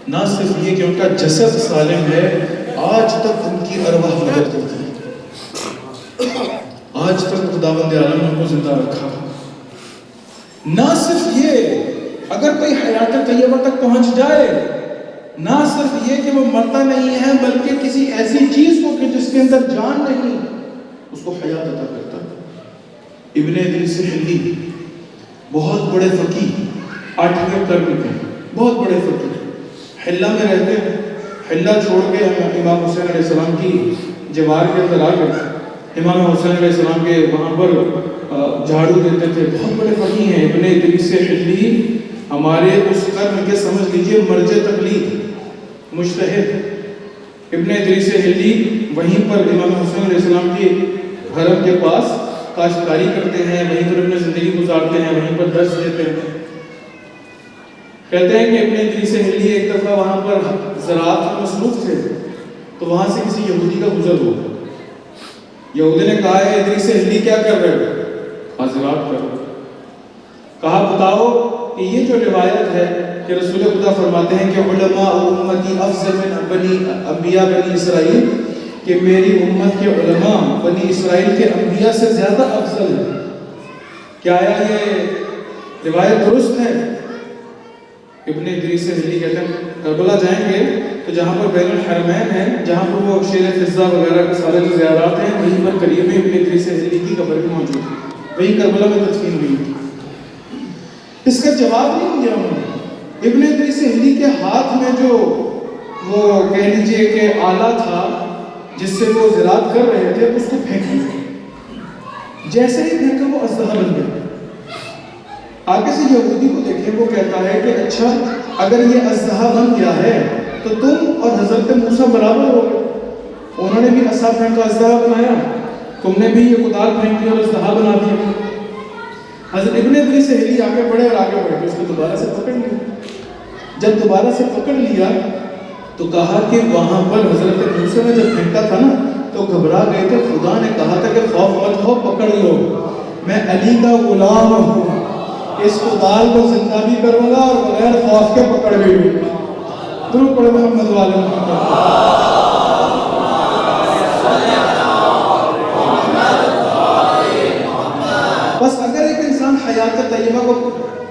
نہ صرف یہ کہ ان کا جسد سالم ہے، آج تک ان کی ارواح مدد ہوتی ہے، آج تک خداوند عالم نے ان کو زندہ رکھا۔ نہ صرف یہ اگر کوئی حیات طیبہ تک پہنچ جائے، نہ صرف یہ کہ وہ مرتا نہیں ہے بلکہ کسی ایسی چیز کو کہ جس کے اندر جان نہیں، اس کو حیات عطا کرتا ہے۔ ابن ادریس حلی بہت بڑے فقیہ، 8ویں قرن کے بہت بڑے فقیہ، حلہ میں رہتے ہیں، حلہ چھوڑ کے امام حسین علیہ السلام کی جوار کے اندر آ گئے، امام حسین علیہ السلام کے وہاں پر جھاڑو دیتے تھے، بہت بڑے فقیہ ہیں۔ ابن ادریس حلی ہمارے اس قرن کے سمجھ لیجئے مرجع تقلید، مجتہد۔ ابن ادریس حلی وہیں پر امام حسین علیہ السلام کی حرم کے پاس کاشتکاری کرتے ہیں، وہیں پر اپنی زندگی گزارتے ہیں، وہیں پر درس دیتے ہیں۔ کہتے ہیں کہ ابن ادریس حلی ایک دفعہ وہاں پر زراعت میں مصروف تھے، تو وہاں سے کسی یہودی کا گزر ہوا۔ یہودی نے کہا ہے ادریس حلی کیا کر رہے ہو؟ زراعت کر رہے۔ کہا بتاؤ کہ یہ جو روایت ہے کہ رسول خدا فرماتے ہیں کہ علماء امتی افضل من انبیاء بنی اسرائیل، کہ میری امت کے علماء بنی اسرائیل کے انبیاء سے زیادہ افضل ہیں، کیا یہ روایت درست ہے؟ ابن ادریس حلی کہتے ہیں کربلا جائیں گے تو جہاں پر بین الحرمین ہے، جہاں پر وہ شیر فضہ وغیرہ کے سارے جو زیارات ہیں، وہیں پر قریب میں ابن ادریس حلی کی قبر بھی موجود ہے، وہی کربلا میں تدفین ہوئی۔ اس کا جواب نہیں دیا انہوں نے۔ ابن ادریس حلی کے ہاتھ میں جو وہ کہہ لیجئے کہ آلہ تھا جس سے وہ زراعت کر رہے تھے، اس کو پھینک دیا، جیسے ہی پھینکا وہ اژدہا بن گیا۔ آگے سے یہودی کو دیکھیں، وہ کہتا ہے کہ اچھا اگر یہ اژدہا بن گیا ہے تو تم اور حضرت موسیٰ برابر ہو گئے، انہوں نے بھی عصا پھینکا اژدہا بنایا، تم نے بھی یہ کدال پھینکی اور اژدہا بنا دیا۔ حضرت ابن ادریس حلی آگے بڑھے اور آگے بڑھ کے اس کو دوبارہ سے پکڑ لیا۔ جب دوبارہ سے پکڑ لیا تو کہا کہ وہاں پر حضرت موسیٰ نے جب پھینکا تھا نا تو گھبرا گئے تھے، خدا نے کہا تھا کہ خوف مت ہو، پکڑ لو، میں علی کا غلام ہوں، اس کدال کو زندہ بھی کروں گا اور بغیر خوف کے پکڑ بھی لوں گا۔ درود پڑھو محمد والے محمد۔ بس اگر ایک انسان حیات طیبہ کو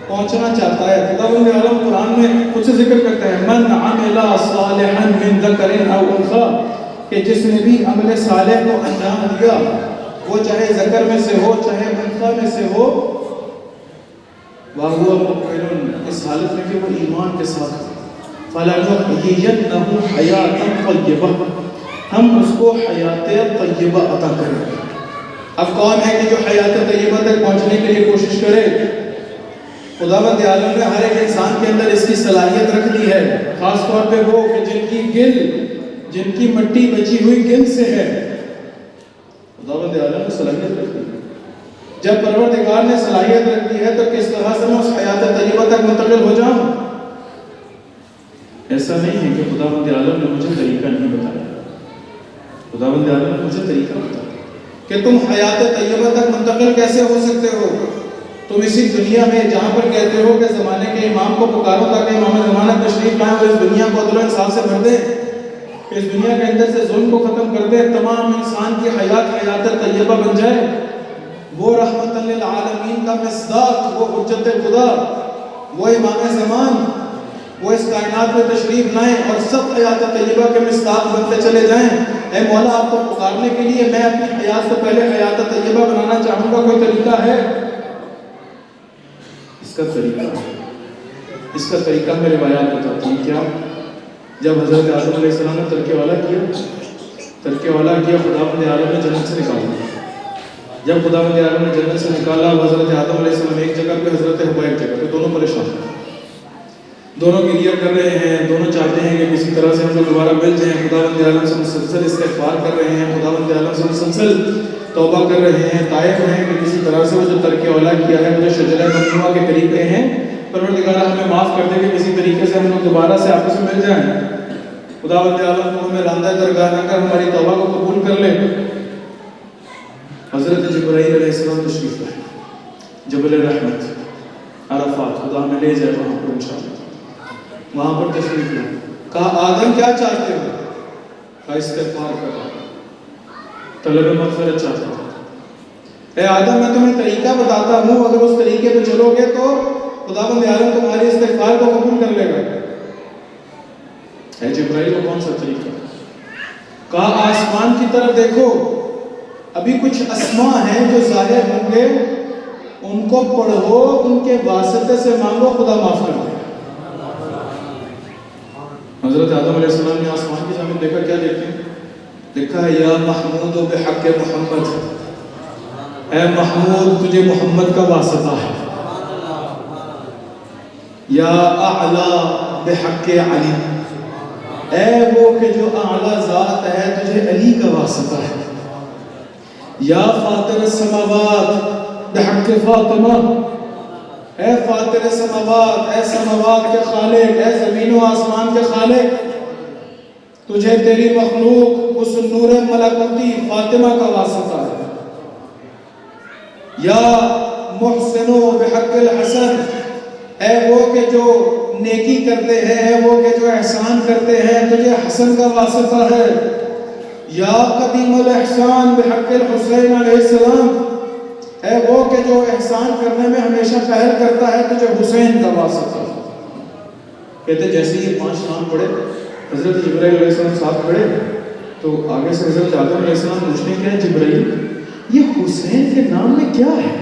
پہنچنا چاہتا ہے، خداوند عالم قرآن میں خود سے ذکر کرتا ہے من عمل صالحا من ذکر او انثی، کہ جس نے بھی عمل صالح کو انجام دیا، وہ چاہے ذکر میں سے ہو چاہے انثیٰ میں سے ہو، وَهُوَ مُؤْمِنٌ، اس حالت میں کہ وہ ایمان کے ساتھ، فَلَنُحْيِيَنَّهُ حَيَاةً طَيِّبَةً، ہم اس کو حیات طیبہ عطا کریں گے۔ اب کون ہے کہ جو حیات طیبہ تک پہنچنے کے لیے کوشش کرے؟ خداوند عالم نے ہر ایک انسان کے اندر اس کی صلاحیت رکھ دی ہے، خاص طور پہ وہ کہ جن کی مٹی بچی ہوئی گل سے ہے، خداوند عالم نے صلاحیت رکھ دی ہے۔ جب پروردگار نے صلاحیت رکھ دی ہے تو کس طرح سے میں اس حیات طیبہ تک منتقل ہو جاؤں؟ ایسا نہیں ہے کہ خداوند عالم نے مجھے طریقہ نہیں بتایا، خداوند عالم نے مجھے طریقہ بتایا کہ تم حیات طیبہ تک منتقل کیسے ہو سکتے ہو۔ تم اسی دنیا میں جہاں پر کہتے ہو کہ زمانے کے امام کو پکارو تاکہ امام زمانہ تشریف لائیں اور اس دنیا کو عدل و انصاف سے بھر دے، اس دنیا کے اندر سے ظلم کو ختم کر دے، تمام انسان کی حیات طیبہ بن جائے، وہ رحمت للعالمین کا مصداق، وہ حجت خدا، وہ امام زمان، وہ اس کائنات میں تشریف لائیں اور سب حیات طیبہ کے مصداق بنتے چلے جائیں۔ اے مولا، آپ کو پکارنے کے لیے میں اپنی حیات سے پہلے حیات طیبہ بنانا چاہوں گا، کوئی طریقہ ہے؟ اس کا طریقہ میں روایات بتاتی ہوں۔ کیا؟ جب حضرت آدم علیہ السلام نے ترک والا کیا، خداوند عالم نے جنت سے نکالا۔ جب خداوند عالم نے جنت سے نکالا، حضرت آدم علیہ السلام ایک جگہ پہ، حضرت حوا ایک جگہ پہ، دونوں پریشان ہیں، دونوں گریہ کر رہے ہیں، دونوں چاہتے ہیں کہ کسی طرح سے ہم لوگ دوبارہ مل جائیں۔ خداوند عالم سے مسلسل استغفار کر رہے ہیں، خداوند عالم سے مسلسل توبہ کر رہے ہیں، تائب ہیں کہ کسی طرح سے وہ جو ترک اولا کیا ہے، وہ جو شجرہ ممنوعہ کے قریب رہے ہیں، پروردگار ہمیں معاف کر دے کہ کسی طریقے سے ہم لوگ دوبارہ سے آپس میں مل جائیں۔ خداوند عالم کو ہمیں راندہ درگاہ نہ کر ہماری توبہ کو قبول کر لے۔ حضرت جبرائیل علیہ السلام تشریف لائے جبل رحمت عرفات، خدا ہمیں لے جائے وہاں پر انشاءاللہ۔ وہاں پر تشریف لائے، کہا آدم کیا چاہتے ہو؟ کہا استغفار کرو، طلب مغفرت چاہتا ہوں۔ اے آدم، میں تمہیں طریقہ بتاتا ہوں، اگر اس طریقے پہ چلو گے تو خداوند عالم تمہاری استغفار کو قبول کر لے گا۔ اے جبرائیل، وہ کون سا طریقہ؟ کہا آسمان کی طرف دیکھو، ابھی کچھ اسماء ہیں جو ظاہر ہوں گے، ان کو پڑھو، ان کے واسطے سے مانگو، خدا معاف کر دے۔ حضرت آدم علیہ السلام نے آسمان کی جانب دیکھا، کیا دیکھتے ہیں؟ لکھا ہے یا محمود بحق محمد، اے محمود تجھے محمد کا واسطہ ہے، یا اعلی بحق علی، اے وہ کہ جو اعلی ذات ہے تجھے علی کا واسطہ ہے، یا فاطر السماوات بحق فاطمہ، اے فاطر السماوات، اے سماوات کے خالق، اے زمین و آسمان کے خالق، تجھے تیری مخلوق اس نور ملکوتی فاطمہ کا واسطہ ہے، یا محسن بحق الحسن، اے وہ کہ جو نیکی کرتے ہیں، اے وہ کہ جو احسان کرتے ہیں، تجھے حسن کا واسطہ ہے، یا قدیم الاحسان بحق الحسین علیہ السلام، اے وہ کہ جو احسان کرنے میں ہمیشہ پہل کرتا ہے، تجھے حسین کا واسطہ ہے۔ کہتے جیسے یہ 5 نام پڑھے، حضرت جبرائیل علیہ السلام ساتھ کھڑے، تو آگے سے حضرت آدم علیہ السلام پوچھنے کیا ہے جبرائیل یہ حسین کے نام میں کیا ہے؟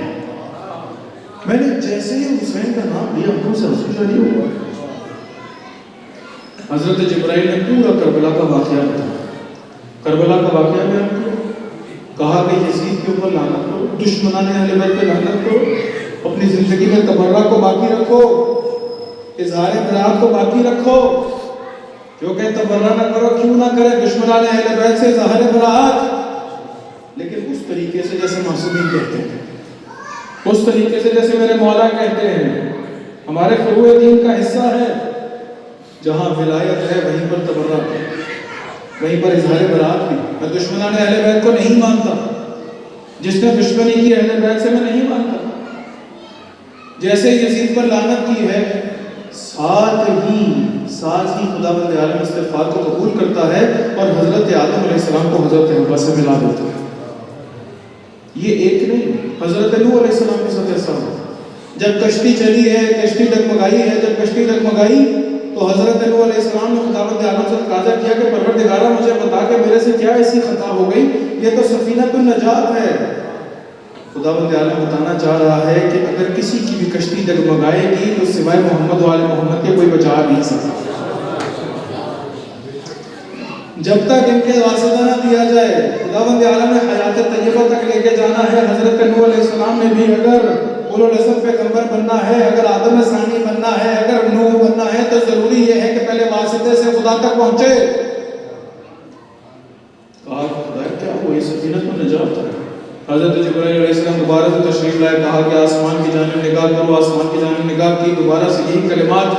میں نے جیسے ہی حسین کا نام لیا ہم سے ہنسی جاری ہوا۔ حضرت جبرائیل نے پورا کربلا کا واقعہ بتایا، کربلا کا واقعہ بیان کیا، کہا کہ یزید کے اوپر لعنت کرو، دشمنان اہل بیت پہ لعنت کرو، اپنی زندگی میں تبرہ کو باقی رکھو، اظہار برات کو باقی رکھو، جو کہ تبرہ نہ کرو، کیوں نہ کرے دشمنان اہل بیت سے اظہار برات، لیکن اس طریقے سے جیسے معصومین کہتے ہیں، اس طریقے سے جیسے میرے مولا کہتے ہیں، ہمارے فروع دین کا حصہ ہے، جہاں ولایت ہے وہیں پر تبرہ ہے، وہیں پر اظہار برات بھی۔ میں دشمنان اہل بیت کو نہیں مانتا، جس نے دشمنی کی اہل بیت سے میں نہیں مانتا، جیسے یزید پر لعنت کی ہے، ساتھ ہی خداوند عالم استغفار کو قبول کرتا ہے اور حضرت آدم علیہ السلام کو حضرت حوا سے ملا دیتا ہے۔ یہ ایک نہیں، حضرت نوح علیہ السلام کے ساتھ ایسا ہوا، جب کشتی چلی ہے، کشتی ڈگمگائی ہے، جب کشتی ڈگمگائی تو حضرت نوح علیہ السلام نے خداوند عالم سے تقاضا کیا کہ پروردگارہ مجھے بتا کہ میرے سے کیا ایسی خطا ہو گئی، یہ تو سفینۃ النجات ہے۔ خداوند عالم بتانا چاہ رہا ہے کہ اگر کسی کی بھی کشتی ڈگمگائے گی تو سوائے محمد و آل محمد کے کوئی بچا نہیں سکتا۔ جب تک ان کے واسطہ نہ دیا جائے، خداوند عالم نے حیات طیبہ تک لے کے جانا ہے۔ حضرت نوح علیہ السلام نے بھی اگر اولو العزم پیغمبر بننا ہے، اگر آدم ثانی بننا ہے، اگر نوح بننا ہے، تو ضروری یہ ہے کہ پہلے واسطے سے خدا تک پہنچے۔ کہا خدا کیا ہوا، یہ سفینۃ النجات ہے۔ حضرت جبرائیل علیہ السلام دوبارہ سے تشریف لائے، کہا کہ آسمان کی جانب نگاہ کرو، آسمان کی جانب نگاہ کی، دوبارہ سے یہی کلمات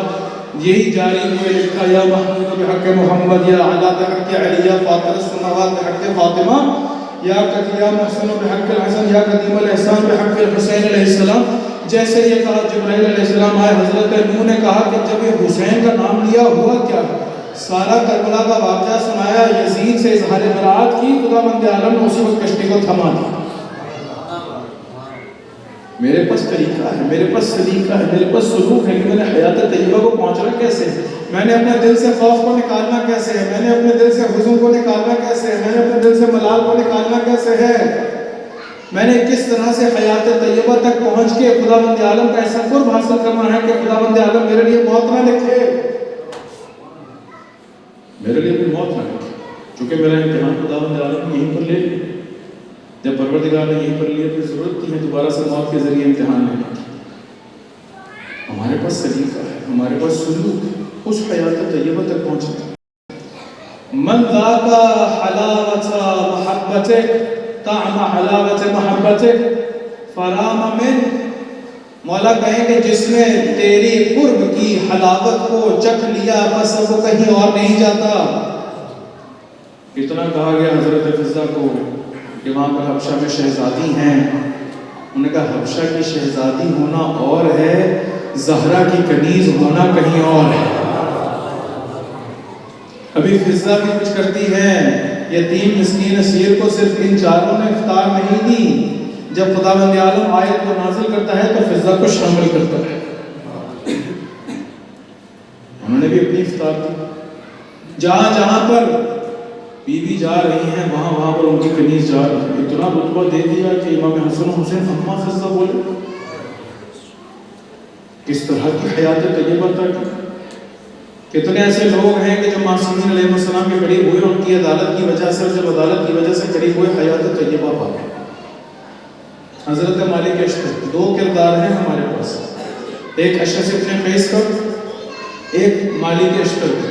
یہی جاری ہوئے، لکھا یا محمود بحق محمد، یا علی بحق علی، یا فاطر السماوات بحق فاطمہ، یا یا محسن بحق الحسن، یا قدیم الاحسان بحق الحسین علیہ السلام۔ جیسے یہ کہا جبرائیل علیہ السلام آئے، حضرت نوح نے کہا کہ جب یہ حسین کا نام لیا ہوا کیا، سارا کربلا کا واقعہ سنایا، یزید سے اظہار برات کی، خداوند عالم نے اسی وقت کشتی کو تھما دیا۔ میرے پاس طریقہ ہے، میرے پاس سلیقہ ہے، میرے پاس سلوک ہے کہ میں نے حیات طیبہ کو پہنچنا کیسے ہے، میں نے اپنے دل سے خوف کو نکالنا کیسے ہے، میں نے اپنے دل سے حزن کو نکالنا کیسے ہے، میں نے اپنے دل سے ملال کو نکالنا کیسے ہے، میں نے کس طرح سے حیات طیبہ تک پہنچ کے خداوند عالم کا ایسا قرب حاصل کرنا ہے کہ خداوند عالم میرے لیے موت نہ لکھے، میرے لیے بھی موت نہ لکھے، چونکہ میرا امتحان خداوند عالم نے یہیں پر لے لیا۔ جب پروردگار نے یہیں پر لیا، پھر ضرورت کی ہے دوبارہ سے موت کے ذریعے امتحان لینے کی۔ ہمارے پاس سلیقہ ہے، ہمارے پاس سلوک ہے، اس حیات طیبہ تک پہنچنا۔ من ذاق حلاوت محبتک، طعم حلاوت محبتک، فرام من، مولا کہیں کہ جس نے تیری قرب کی حلاوت کو چکھ لیا بس اب وہ کہیں اور نہیں جاتا۔ اتنا کہا گیا حضرت فضہ کو کہ وہاں پر حبشہ میں شہزادی ہیں، انہوں نے کہا حبشہ کی شہزادی ہونا اور ہے، زہرا کی کنیز ہونا کہیں اور ہے۔ ابھی فضہ بھی کچھ کرتی ہیں، یتیم مسکین اسیر کو صرف ان چاروں نے افطار نہیں دی، جب خداوند عالم آیت کو نازل کرتا ہے تو فضہ کو شامل کرتا ہے۔ انہوں نے بھی اپنی افطار دی، جہاں جہاں پر بیوی جا رہی ہیں وہاں وہاں پر ان کی کنیز جا رہی ہے۔ اتنا رتبہ دے دیا کہ امام حسن حسین اما فضہ بولے۔ کس طرح کی حیات طیبہ تک، کتنے ایسے لوگ ہیں کہ جو معصومین علیہ السلام کے قریب ہوئے، ان کی عدالت کی وجہ سے، اور جب عدالت کی وجہ سے قریب ہوئے، حیات طیبہ پا گئے۔ حضرت مالک اشتر، دو کردار ہیں ہمارے پاس، ایک اشعث ابن قیس کا، ایک مالک اشتر کا۔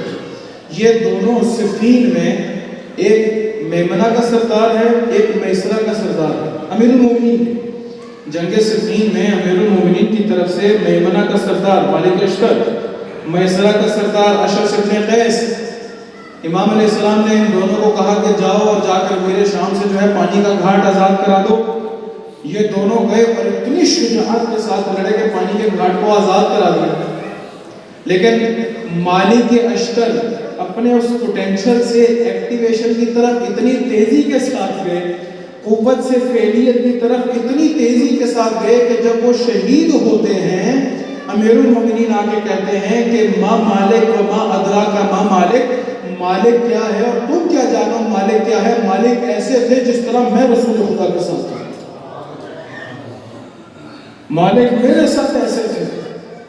یہ دونوں صفین میں ایک میمنہ کا سردار ہے، ایک میسرہ کا سردار ہے، امیر المومنین۔ جنگ صفین میں امیر المومنین کی طرف سے میمنہ کا سردار مالک اشتر، میسرہ کا سردار اشعث ابن قیس۔ امام علیہ السلام نے ان دونوں کو کہا کہ جاؤ اور جا کر میرے شام سے جو ہے پانی کا گھاٹ آزاد کرا دو۔ یہ دونوں گئے اور اتنی شجاعت کے ساتھ لڑے کہ پانی کے گھاٹ کو آزاد کرا دیا۔ لیکن مالک اشتر اپنے اس پوٹینشل سے ایکٹیویشن کی طرف اتنی تیزی کے ساتھ گئے، قوت سے فعلیت کی طرف اتنی تیزی کے ساتھ گئے کہ جب وہ شہید ہوتے ہیں، امیر المومنین آگے کہتے ہیں کہ ما مالک و ما ادراک ما مالک، مالک کیا ہے اور تم کیا جانو مالک کیا ہے۔ مالک ایسے تھے جس طرح میں رسول خدا کے ساتھ تھا، مالک میرے ساتھ ایسے تھے۔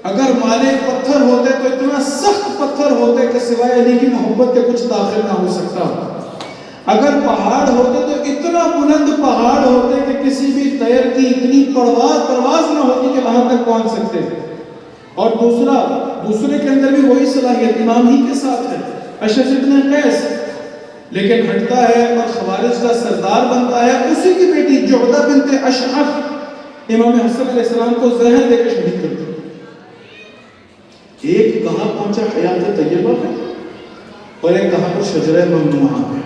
اگر مالک پتھر ہوتے تو اتنا سخت پتھر ہوتے کہ سوائے علی کی محبت کے کچھ داخل نہ ہو سکتا۔ اگر پہاڑ ہوتے تو اتنا بلند پہاڑ ہوتے کہ کسی بھی طیر کی اتنی پرواز نہ ہوتی کہ وہاں تک پہنچ سکتے۔ اور دوسرے کے اندر بھی وہی صلاحیت امام ہی کے ساتھ ہے، اشعث ابن قیس، لیکن ہٹتا ہے اور خوارج کا سردار بنتا ہے۔ اسی کی بیٹی جعدہ بنت اشعث امام حسن علیہ السلام کو زہر دے کے شہید کرتی۔ ایک کہاں پہنچا حیات طیبہ میں، اور ایک کہاں پر شجرہ ممنوعہ میں۔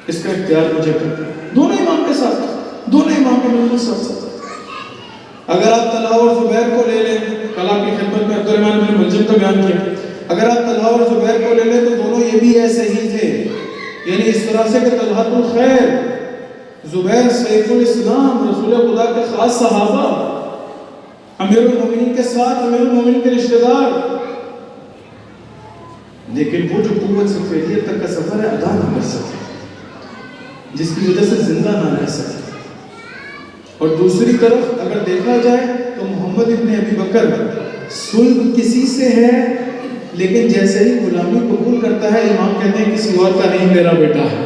اس کا اختیار مجھے کرتا ہے، دونوں امام کے ساتھ، دونوں امام کے ملک ساتھ ساتھ۔ اگر آپ طلحہ اور زبیر کو لے لیں، کل آپ کی خدمت میں عبدالرحمن بن ملجم کا بیان کیا، اگر آپ طلحہ اور زبیر کو لے لیں تو دونوں یہ بھی ایسے ہی تھے، یعنی اس طرح سے کہ طلحہ الخیر، زبیر سیف الاسلام، رسول خدا کے خاص صحابہ، امیر المومنین کے ساتھ امیر المومنین کے رشتہ دار۔ لیکن وہ جو قوت سے فعلیت تک کا سفر ہے ادا نہ کر سکے، جس کی وجہ سے زندہ نہ رہ سکے۔ اور دوسری طرف اگر دیکھا جائے تو محمد ابن ابی بکر صلح کسی سے ہے، لیکن جیسے ہی غلامی قبول کرتا ہے امام کہتے ہیں کسی اور کا نہیں، میرا بیٹا ہے۔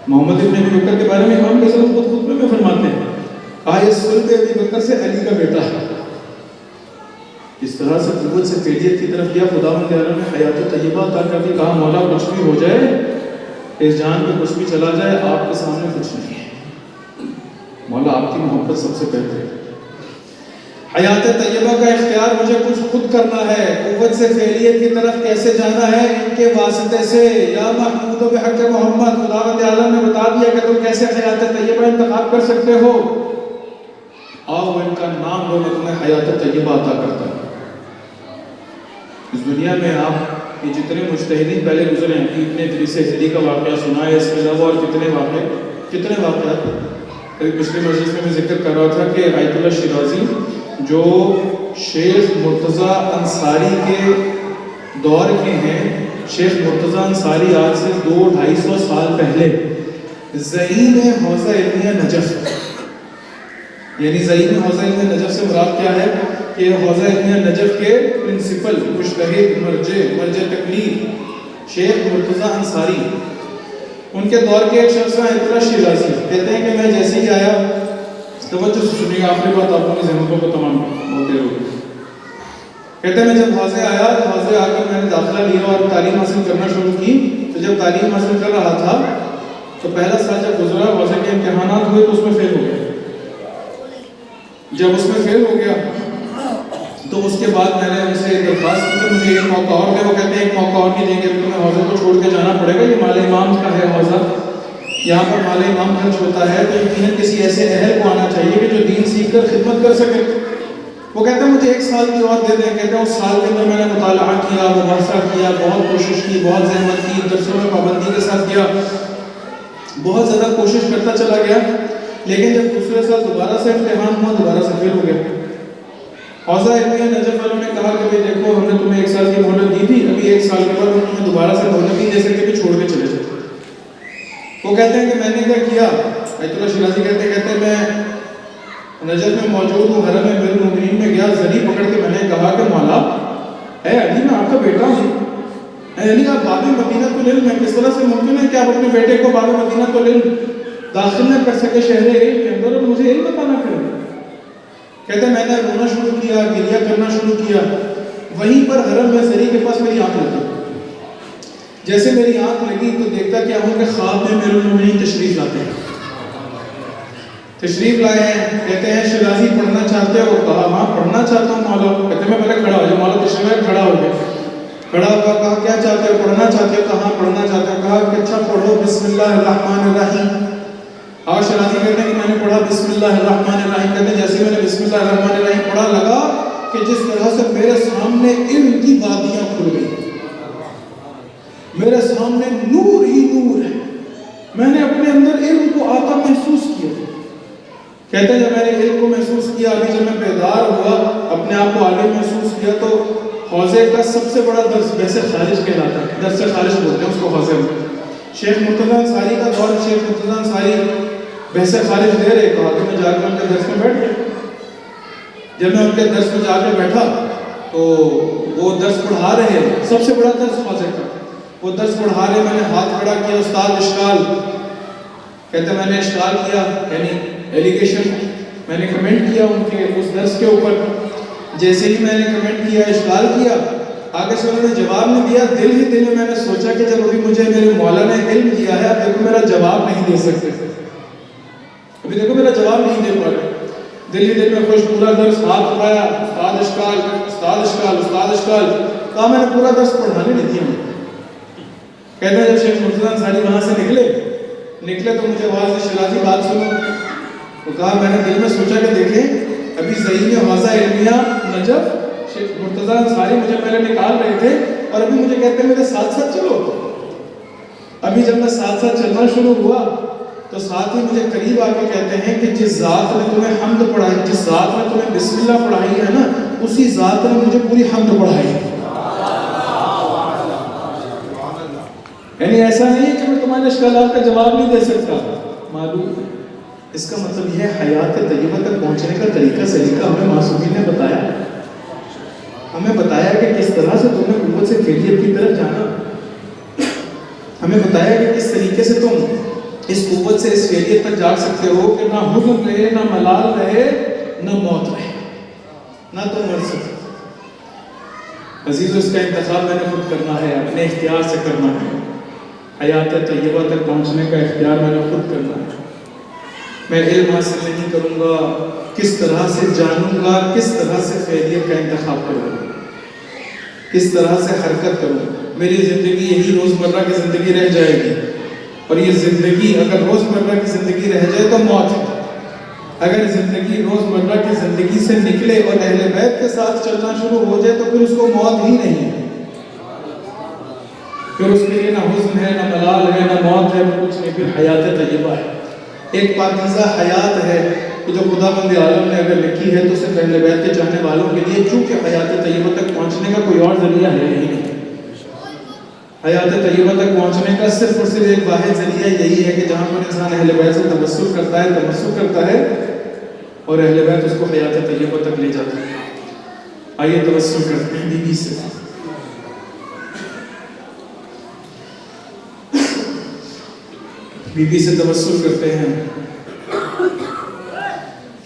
محمد ابن ابی بکر کے بارے میں امام کے ساتھ خود خطبے میں فرماتے ہیں آئے صلح ابی بکر سے علی کا بیٹا ہے۔ اس طرح سے قوت سے فعلیت کی طرف کیا خداوند تعالیٰ نے حیات طیبہ عطا کر کے کہا مولا کچھ بھی ہو جائے، اس جان پہ کچھ بھی چلا جائے، آپ کے سامنے کچھ نہیں ہے، مولا آپ کی محبت سب سے بہتر ہے۔ حیات طیبہ کا اختیار مجھے کچھ خود کرنا ہے، قوت سے فعلیت کی طرف کیسے جانا ہے، ان کے واسطے سے۔ یا محمود و بحق محمد، خداوند عالم نے بتا دیا کہ تم کیسے حیات طیبہ انتخاب کر سکتے ہو، آؤ ان کا نام لو، میں تمہیں حیات طیبہ عطا کرتا ہوں۔ اس دنیا میں آپ کہ جتنے مجتہدین پہلے گزرے ہیں، ابن ادریس ہدی کا واقعہ سنا ہے، اس کے علاوہ اور کتنے واقعات کبھی پچھلی مجلس میں میں ذکر کر رہا تھا کہ آیت اللہ شیرازی جو شیخ مرتضیٰ انصاری کے دور کے ہیں، شیخ مرتضیٰ انصاری آج سے 200-250 سال پہلے زعیم حوزہ علمیہ نجف، یعنی زعیم حوزہ علمیہ نجف سے مراد کیا ہے کہ حوزہ علمیہ نجف کے پرنسپل، مجتہد، مرجع تقلید شیخ مرتضیٰ انصاری، ان کے دور کے ایک شخص ہیں آیت اللہ شیرازی، کہتے ہیں کہ میں جیسے ہی آیا، توجہ سے سنیے گا، آخری بات آپ اپنی ذہنوں کو تمام بولتے رہو۔ کہتے ہیں میں جب حوزے آیا تو حوزے آ کر میں نے داخلہ لیا اور تعلیم حاصل کرنا شروع کی، تو جب تعلیم حاصل کر رہا تھا تو پہلا سال جب گزرا حوزے کے امتحانات ہوئے تو اس میں فیل ہو گیا۔ جب اس میں فیل ہو گیا تو اس کے بعد میں نے ان سے درخواست کی کہ مجھے ایک موقع اور دے۔ وہ کہتے ہیں ایک موقع اور نہیں دیں گے، تمہیں حوزے کو چھوڑ کے جانا پڑے گا، یہ مال امام کا ہے حوزہ، یہاں پر مال امام خرچ ہوتا ہے، تو یقیناً کسی ایسے اہل کو آنا چاہیے کہ جو دین سیکھ کر خدمت کر سکے۔ وہ کہتے ہیں مجھے ایک سال کی اور دے دیں۔ کہتے ہیں اس سال کے اندر میں نے مطالعہ کیا، مباحثہ کیا، بہت کوشش کی، بہت زحمت کی، درسوں میں پابندی کے ساتھ کیا، بہت زیادہ کوشش کرتا چلا گیا، لیکن جب دوسرے سال دوبارہ سے امتحان ہوا دوبارہ سے فیل ہو گیا۔ حوزہ علمیہ نجف والوں نے کہا کہ دیکھو ہم نے تمہیں ایک سال کی مہلت دی تھی، ابھی ایک سال کے بعد ہم تمہیں دوبارہ سے مہلت نہیں دے سکتے کہ چھوڑ کے چلے جائے۔ وہ کہتے ہیں کہ میں نے کیا کیا، آیت اللہ شیرازی کہتے ہیں میں نجف میں موجود ہوں، حرم امیر المومنین میں گیا، زری پکڑ کے میں نے کہا کہ مولا اے علی میں آپ کا بیٹا ہوں، اے علی آپ باب مدینہ العلم ہے، کس طرح سے ممکن ہے کہ آپ اپنے بیٹے کو باب مدینہ العلم داخل نہ کر سکے شہر علم کے اندر اور مجھے علم بتانا پڑے۔ کہتے ہیں میں نے رونا شروع کیا، گریہ کرنا شروع کیا، وہیں پر حرم میں زری کے پاس میری آنکھ لگی۔ جیسے میری آنکھ لگی تو دیکھتا کیا ہوں کہ خواب میں امیر المومنین تشریف لاتے ہیں، تشریف لائے ہیں۔ کہتے ہیں شیرازی پڑھنا چاہتے ہو؟ کہا ہاں پڑھنا چاہتا ہوں مولا۔ کہتے ہیں میں پہلے کھڑا ہو جاؤ، مولا تشریف لائے، کھڑا ہو گیا، کھڑا ہوا، کہا کیا چاہتے ہو، پڑھنا چاہتے ہو؟ کہا پڑھنا چاہتے ہو۔ کہا کہ اچھا پڑھو بسم اللہ الرحمن الرحیم۔ اور شیرازی کہتے ہیں کہ میں نے پڑھا بسم اللہ الرحمن الرحیم۔ کہتے ہیں جیسے میں نے بسم اللہ الرحمن الرحیم پڑھا، لگا کہ جس طرح سے میرے سامنے علم کی وادیاں کھل گئی، میرے سامنے نور ہی نور ہے، میں نے اپنے اندر علم کو آتا محسوس کیا۔ کہتے ہیں جب میں نے علم کو محسوس کیا، ابھی جب میں بیدار ہوا، اپنے آپ کو عالم محسوس کیا، تو حوزے کا سب سے بڑا درس بحث خارج کہلاتا ہے، درس خارج بولتے ہیں اس کو حوزے میں۔ شیخ مرتضیٰ انصاری کا دور، شیخ مرتضیٰ انصاری بحث خارج دے رہے، کہا کہ میں جا کے ان کے درس میں بیٹھ گیا۔ جب میں ان کے درس میں جا کے بیٹھا تو وہ درس پڑھا رہے، سب سے بڑا درس حوزے کا، وہ درس پڑھا رہے، میں نے ہاتھ کھڑا کیا، استاد اشکال۔ کہتے ہیں میں نے اشکال کیا، یعنی ایلیگیشن، میں نے کمنٹ کیا ان کے اس درس کے اوپر۔ جیسے ہی میں نے کمنٹ کیا، اشکال کیا، آگے سے انہوں نے جواب نہیں دیا، دل ہی دل میں نے سوچا کہ جب ابھی مجھے میرے مولا نے علم دیا ہے، اب دیکھو میرا جواب نہیں دے سکتے، ابھی دیکھو میرا جواب نہیں دے پا رہے۔ دل ہی دل میں خوش، پورا درس ہاتھ اٹھایا، استاد اشکال، استاد اشکال، استاد اشکال، کہا میں نے پورا درس پڑھانے نہیں دیا۔ کہتے ہیں جب شیخ مرتضیٰ انصاری وہاں سے نکلے تو مجھے آواز دی شیرازی بات سنو۔ تو کہا میں نے دل میں سوچا کہ دیکھیں ابھی زعیم حوزہ علمیہ نجف شیخ مرتضیٰ انصاری مجھے پہلے نکال رہے تھے اور ابھی مجھے کہتے ہیں میرے ساتھ ساتھ چلو۔ ابھی جب میں ساتھ ساتھ چلنا شروع ہوا تو ساتھ ہی مجھے قریب آ کے کہتے ہیں کہ جس ذات نے تمہیں حمد پڑھائی، جس ذات نے تمہیں بسم اللہ پڑھائی ہے نا، اسی ذات نے مجھے پوری حمد پڑھائی ہے۔ یعنی ایسا نہیں ہے کہ میں تمہارے اشکالات کا جواب نہیں دے سکتا، معلوم ہے۔ اس کا مطلب یہ حیات طیبہ تک پہنچنے کا طریقہ سلیقہ ہمیں معصومین نے بتایا، ہمیں بتایا کہ کس طرح سے تمہیں قوت سے فعلیت کی طرف جانا، ہمیں بتایا کہ کس طریقے سے تم اس قوت سے اس فعلیت تک جا سکتے ہو کہ نہ حزن رہے، نہ ملال رہے، نہ موت رہے، نہ تم مر سکتے۔ عزیزو، اس کا انتخاب میں نے خود کرنا ہے، اپنے اختیار سے کرنا ہے۔ حیات طیبہ تک پہنچنے کا اختیار میں نے خود کرنا ہے۔ میں علم حاصل نہیں کروں گا، کس طرح سے جانوں گا، کس طرح سے فعلیت کا انتخاب کروں گا، کس طرح سے حرکت کروں گا۔ میری زندگی یہی روزمرہ کی زندگی رہ جائے گی، اور یہ زندگی اگر روزمرہ کی زندگی رہ جائے تو موت ہے۔ اگر زندگی روزمرہ کی زندگی سے نکلے اور اہل بیت کے ساتھ چلنا شروع ہو جائے تو پھر اس کو موت ہی نہیں ہے، پھر اس کے لیے نہ حزن ہے، نہ ملال ہے، نہ موت ہے، کچھ نہیں، پھر حیات طیبہ ہے۔ ایک پاکیزہ حیات ہے جو خدا بند عالم نے اگر لکھی ہے تو صرف اہل بیت کے چاہنے والوں کے لیے، چونکہ حیات طیبہ تک پہنچنے کا کوئی اور ذریعہ ہے ہی نہیں۔ حیات طیبہ تک پہنچنے کا صرف اور صرف ایک واحد ذریعہ یہی ہے کہ جہاں پر انسان اہل بیت سے تمسک کرتا ہے اور اہل بیت اس کو حیات طیبہ تک لے جاتا ہے۔ آئیے تمسک کرتے ہیں بی بی سے۔ بی بی سے تبسل کرتے ہیں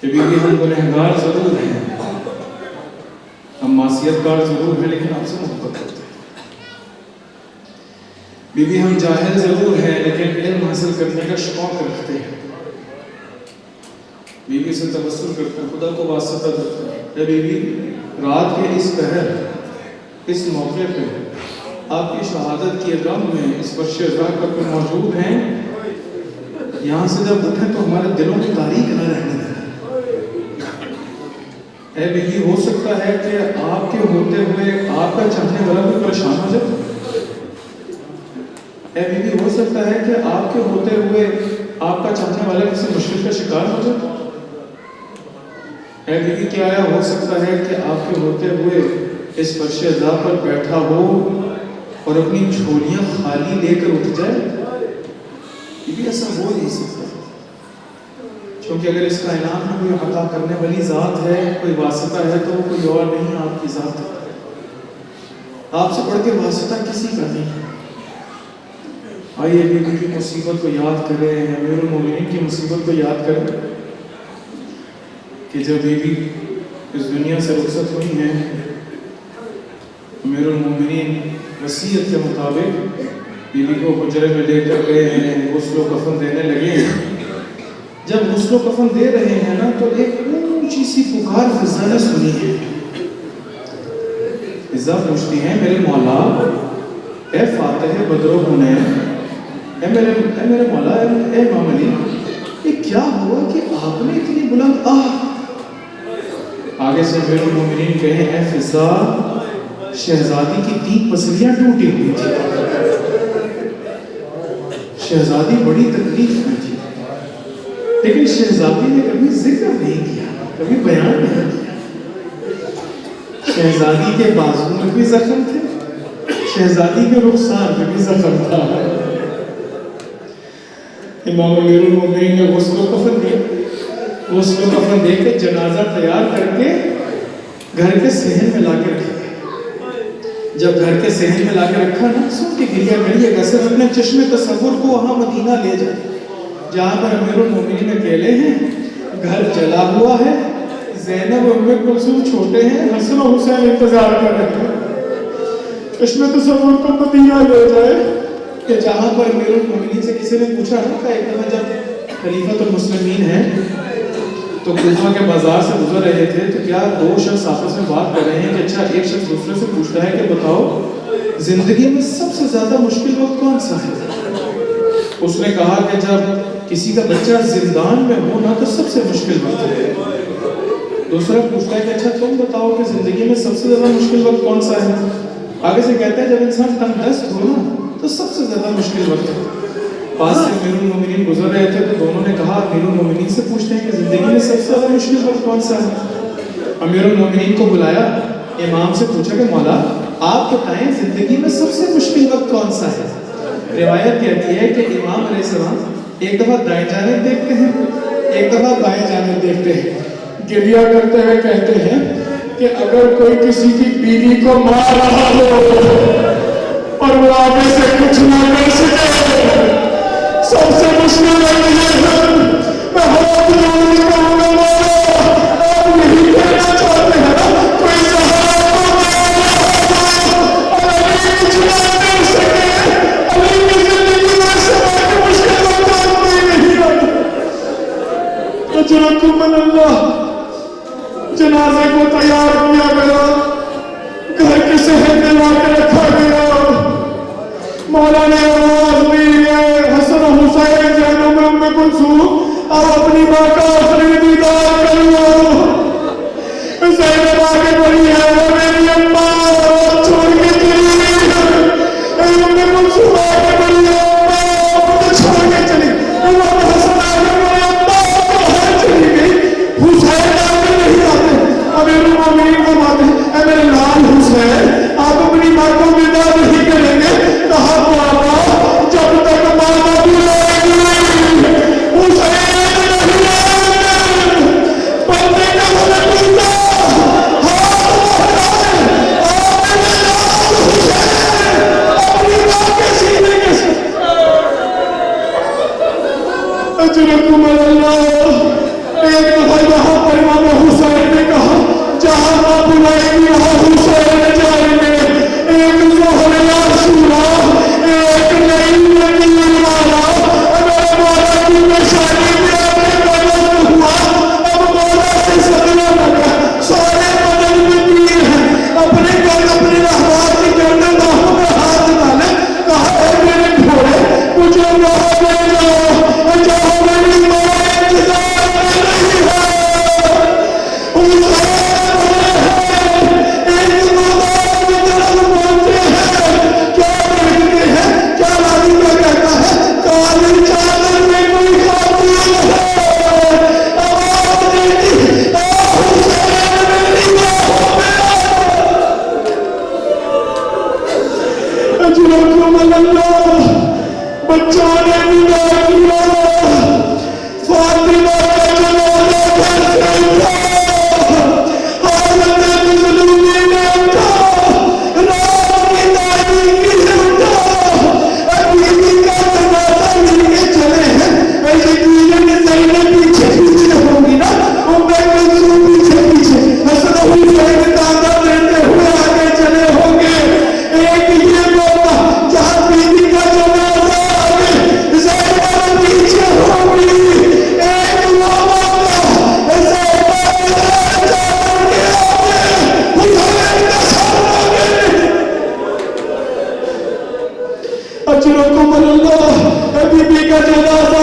کہ بی بی ہم گنہگار ضرور ہیں، ہم معصیت کار ضرور ہیں، لیکن آپ سے محبت کرتے ہیں۔ بی بی ہم جاہل ضرور ہیں، لیکن علم حاصل کرنے کا شوق رکھتے ہیں۔ بی بی سے تبسل کرتے ہیں، خدا کو واسطہ دیتے ہیں۔ اے بی بی، رات کے اس پہر، اس موقع پہ آپ کی شہادت کی غم میں اس فرش عزا پر موجود ہیں، یہاں سے جب اٹھیں تو ہمارے دلوں کی تاریخ نہ رہنے دیں۔ اے بی بی، ہو سکتا ہے کہ آپ کے ہوتے ہوئے آپ کا چاہنے والا بھی پریشان ہو جائے۔ اے بی بی، ہو سکتا ہے کہ آپ کے ہوتے ہوئے آپ کا چاہنے والا کسی مشکل کا شکار ہو جائے۔ اے بی بی، کیا ہو سکتا ہے کہ آپ کے ہوتے ہوئے اس فرش عزا پر بیٹھا ہو اور اپنی جھولیاں خالی لے کر اٹھ جائے؟ یہ بھی ایسا ہو نہیں سکتا، کیونکہ اگر اس کائنات میں کوئی عطا کرنے والی ذات ہے، کوئی واسطہ ہے، تو وہ کوئی اور نہیں، آپ کی ذات ہے۔ آپ سے بڑھ کے واسطہ کسی کا نہیں۔ آئیے بی بی کی مصیبت کو یاد کریں، امیر المومنین کی مصیبت کو یاد کریں کہ جب بی بی اس دنیا سے رخصت ہوئی ہیں، امیر المومنین وصیت کے مطابق بی بی کو حجرے میں لے کر گئے ہیں، غسل و کفن دینے لگے ہیں۔ جب غسل و کفن دے رہے ہیں نا، تو ایک اونچی سی پکار فضا نے سنی ہے۔ فضا پوچھتی ہیں، میرے مولا، اے فاتح بدر و حنین، اے میرے مولا، اے امام علی، یہ کیا ہوا کہ آپ نے اتنی بلند آگے سے امیر المومنین کہیں، اے فضا، شہزادی کی 3 پسلیاں ٹوٹی ہوئی تھی، شہزادی بڑی تکلیف میں تھی، لیکن شہزادی نے کبھی ذکر نہیں کیا، کبھی بیان نہیں کیا۔ شہزادی کے بازو میں بھی زخم تھے، شہزادی کے رخسار میں بھی زخم تھا۔ امام امیر المومنین نے غسل و کفن دیا، غسل و کفن دے کے جنازہ تیار کر کے گھر کے صحن میں لا کے رکھا۔ جب گھر کے صحن میں لا کے رکھا نا، سن کے گریہ کریے گا، صرف اپنے چشم تصور کو وہاں مدینہ لے جائے، جہاں پر امیر المومنین اکیلے ہیں، گھر جلا ہوا ہے، زینب و ام کلثوم چھوٹے ہیں، حسن و حسین انتظار کر رہے ہیں۔ چشم تصور کو مدینہ لے جائے کہ جہاں پر امیر المومنین سے کسی نے پوچھا نا کہ ایک دفعہ جب خلیفۃ المسلمین ہیں تو کوفہ کے بازار سے گزر رہے تھے، تو کیا 2 شخص آپس میں بات کر رہے ہیں کہ اچھا، ایک شخص دوسرے سے پوچھتا ہے کہ بتاؤ زندگی میں سب سے زیادہ مشکل وقت کون سا ہے؟ اس نے کہا کہ جب کسی کا بچہ زندان میں ہو نا، تو سب سے مشکل وقت ہے۔ دوسرا پوچھتا ہے کہ اچھا تم بتاؤ کہ زندگی میں سب سے زیادہ مشکل وقت کون سا ہے؟ آگے سے کہتا ہے جب انسان تنگ دست ہو نا، تو سب سے زیادہ مشکل وقت ہے۔ پاس سے امیر المومنین گزر رہے تھے، تو دونوں نے کہا امیر المومنین سے پوچھتے ہیں کہ زندگی میں سب سے زیادہ مشکل وقت کون سا ہے؟ امیر المومنین کو بلایا، امام سے پوچھا کہ مولا آپ بتائیں زندگی میں سب سے مشکل وقت کون سا ہے؟ روایت کہتی ہے کہ امام علیہ السلام ایک دفعہ دائیں جانب دیکھتے ہیں، ایک دفعہ بائیں جانب دیکھتے ہیں، گریہ کرتے ہوئے کہتے ہیں کہ اگر کوئی کسی کی بیوی کو مار رہا ہو اور وہ آگے سے کچھ نہ کر سکے، سب سے مشکل یہ ہے، میں ہاتھ جوڑ کے کہوں گا مولا، آپ یہی کہنا چاہتے ہیں نا کوئی سہارا کو اور اگر کچھ نہ کر سکے، علی کی زندگی میں سوا کی مشکل وقت کوئی نہیں آتا۔ اجرکم من اللہ۔ جنازے کو تیار کیا گیا، گھر کے صحن میں لا کے رکھا گیا، مولا نے آواز دی ہے حسن و حسین جینوں میں ام کلثوم آپ اپنی ماں کا آخری دیدار کر لو۔ زینب آگے بڑھی ہے، وہ میری اماں چھوڑ کے چلی گئی ہے، ام کلثوم آگے بڑھی ہے، اماں مجھے چھوڑ کے چلی، امام حسن آگے بڑھے، اماں کہاں چلی گئی، حسین آگے نہیں آتے، امیر المومنین فرماتے ہیں اے میرے لال حسین آپ اپنی ماں کو ودا نہیں کریں گے، کہا بابا جب تک ماں نہ بلائے گی حسین نہیں آئیں گے۔ بندے کا گھر ٹوٹا، ہاتھ بڑھائے، آپ میرے لال حسین اپنی ماں کے سینے کے ساتھ۔ اجرکم اللہ۔ ایک دفعہ یہاں پر امام حسین نے کہا جہاں ماں بلائے گی وہاں حسین جائیں گے، ایک ظہر عاشورا، ایک نئی ندی والا، اگر مولا کی نشانی میں آنے کا وقت ہوا، اب مولا سے صدرہ لگا، سارے بدن میں تیر ہیں، اپنے رہبار کی گردن باہوں میں ہاتھ ڈالے، کہا اے میرے گھوڑے مجھے وہاں لے جاؤ جہاں میری ماں انتظار کر رہی ہے۔ بچوں نے ودا کیا، فاطمہ کا جنازہ گھر سے اٹھا، حضرت مظلومی نے اٹھا، رات کی تاریکی سے اٹھا، بیوی کا جنازہ مل کے چلے ہیں، ایسے بیوی زینب پیچھے پیچھے ہوں گی نا، ام کلثوم پیچھے پیچھے، حسن حسین دادا دیتے ہوئے آگے چلے ہوں گے۔ ایک یہ موقع جہاں بیوی کا جنازہ آگے زینب پیچھے ہوں گی، ایک وہ موقع زینب جان کے آگے حسین کا سامنا کرنے۔ اجرکم اللہ۔ بیوی کا جنازہ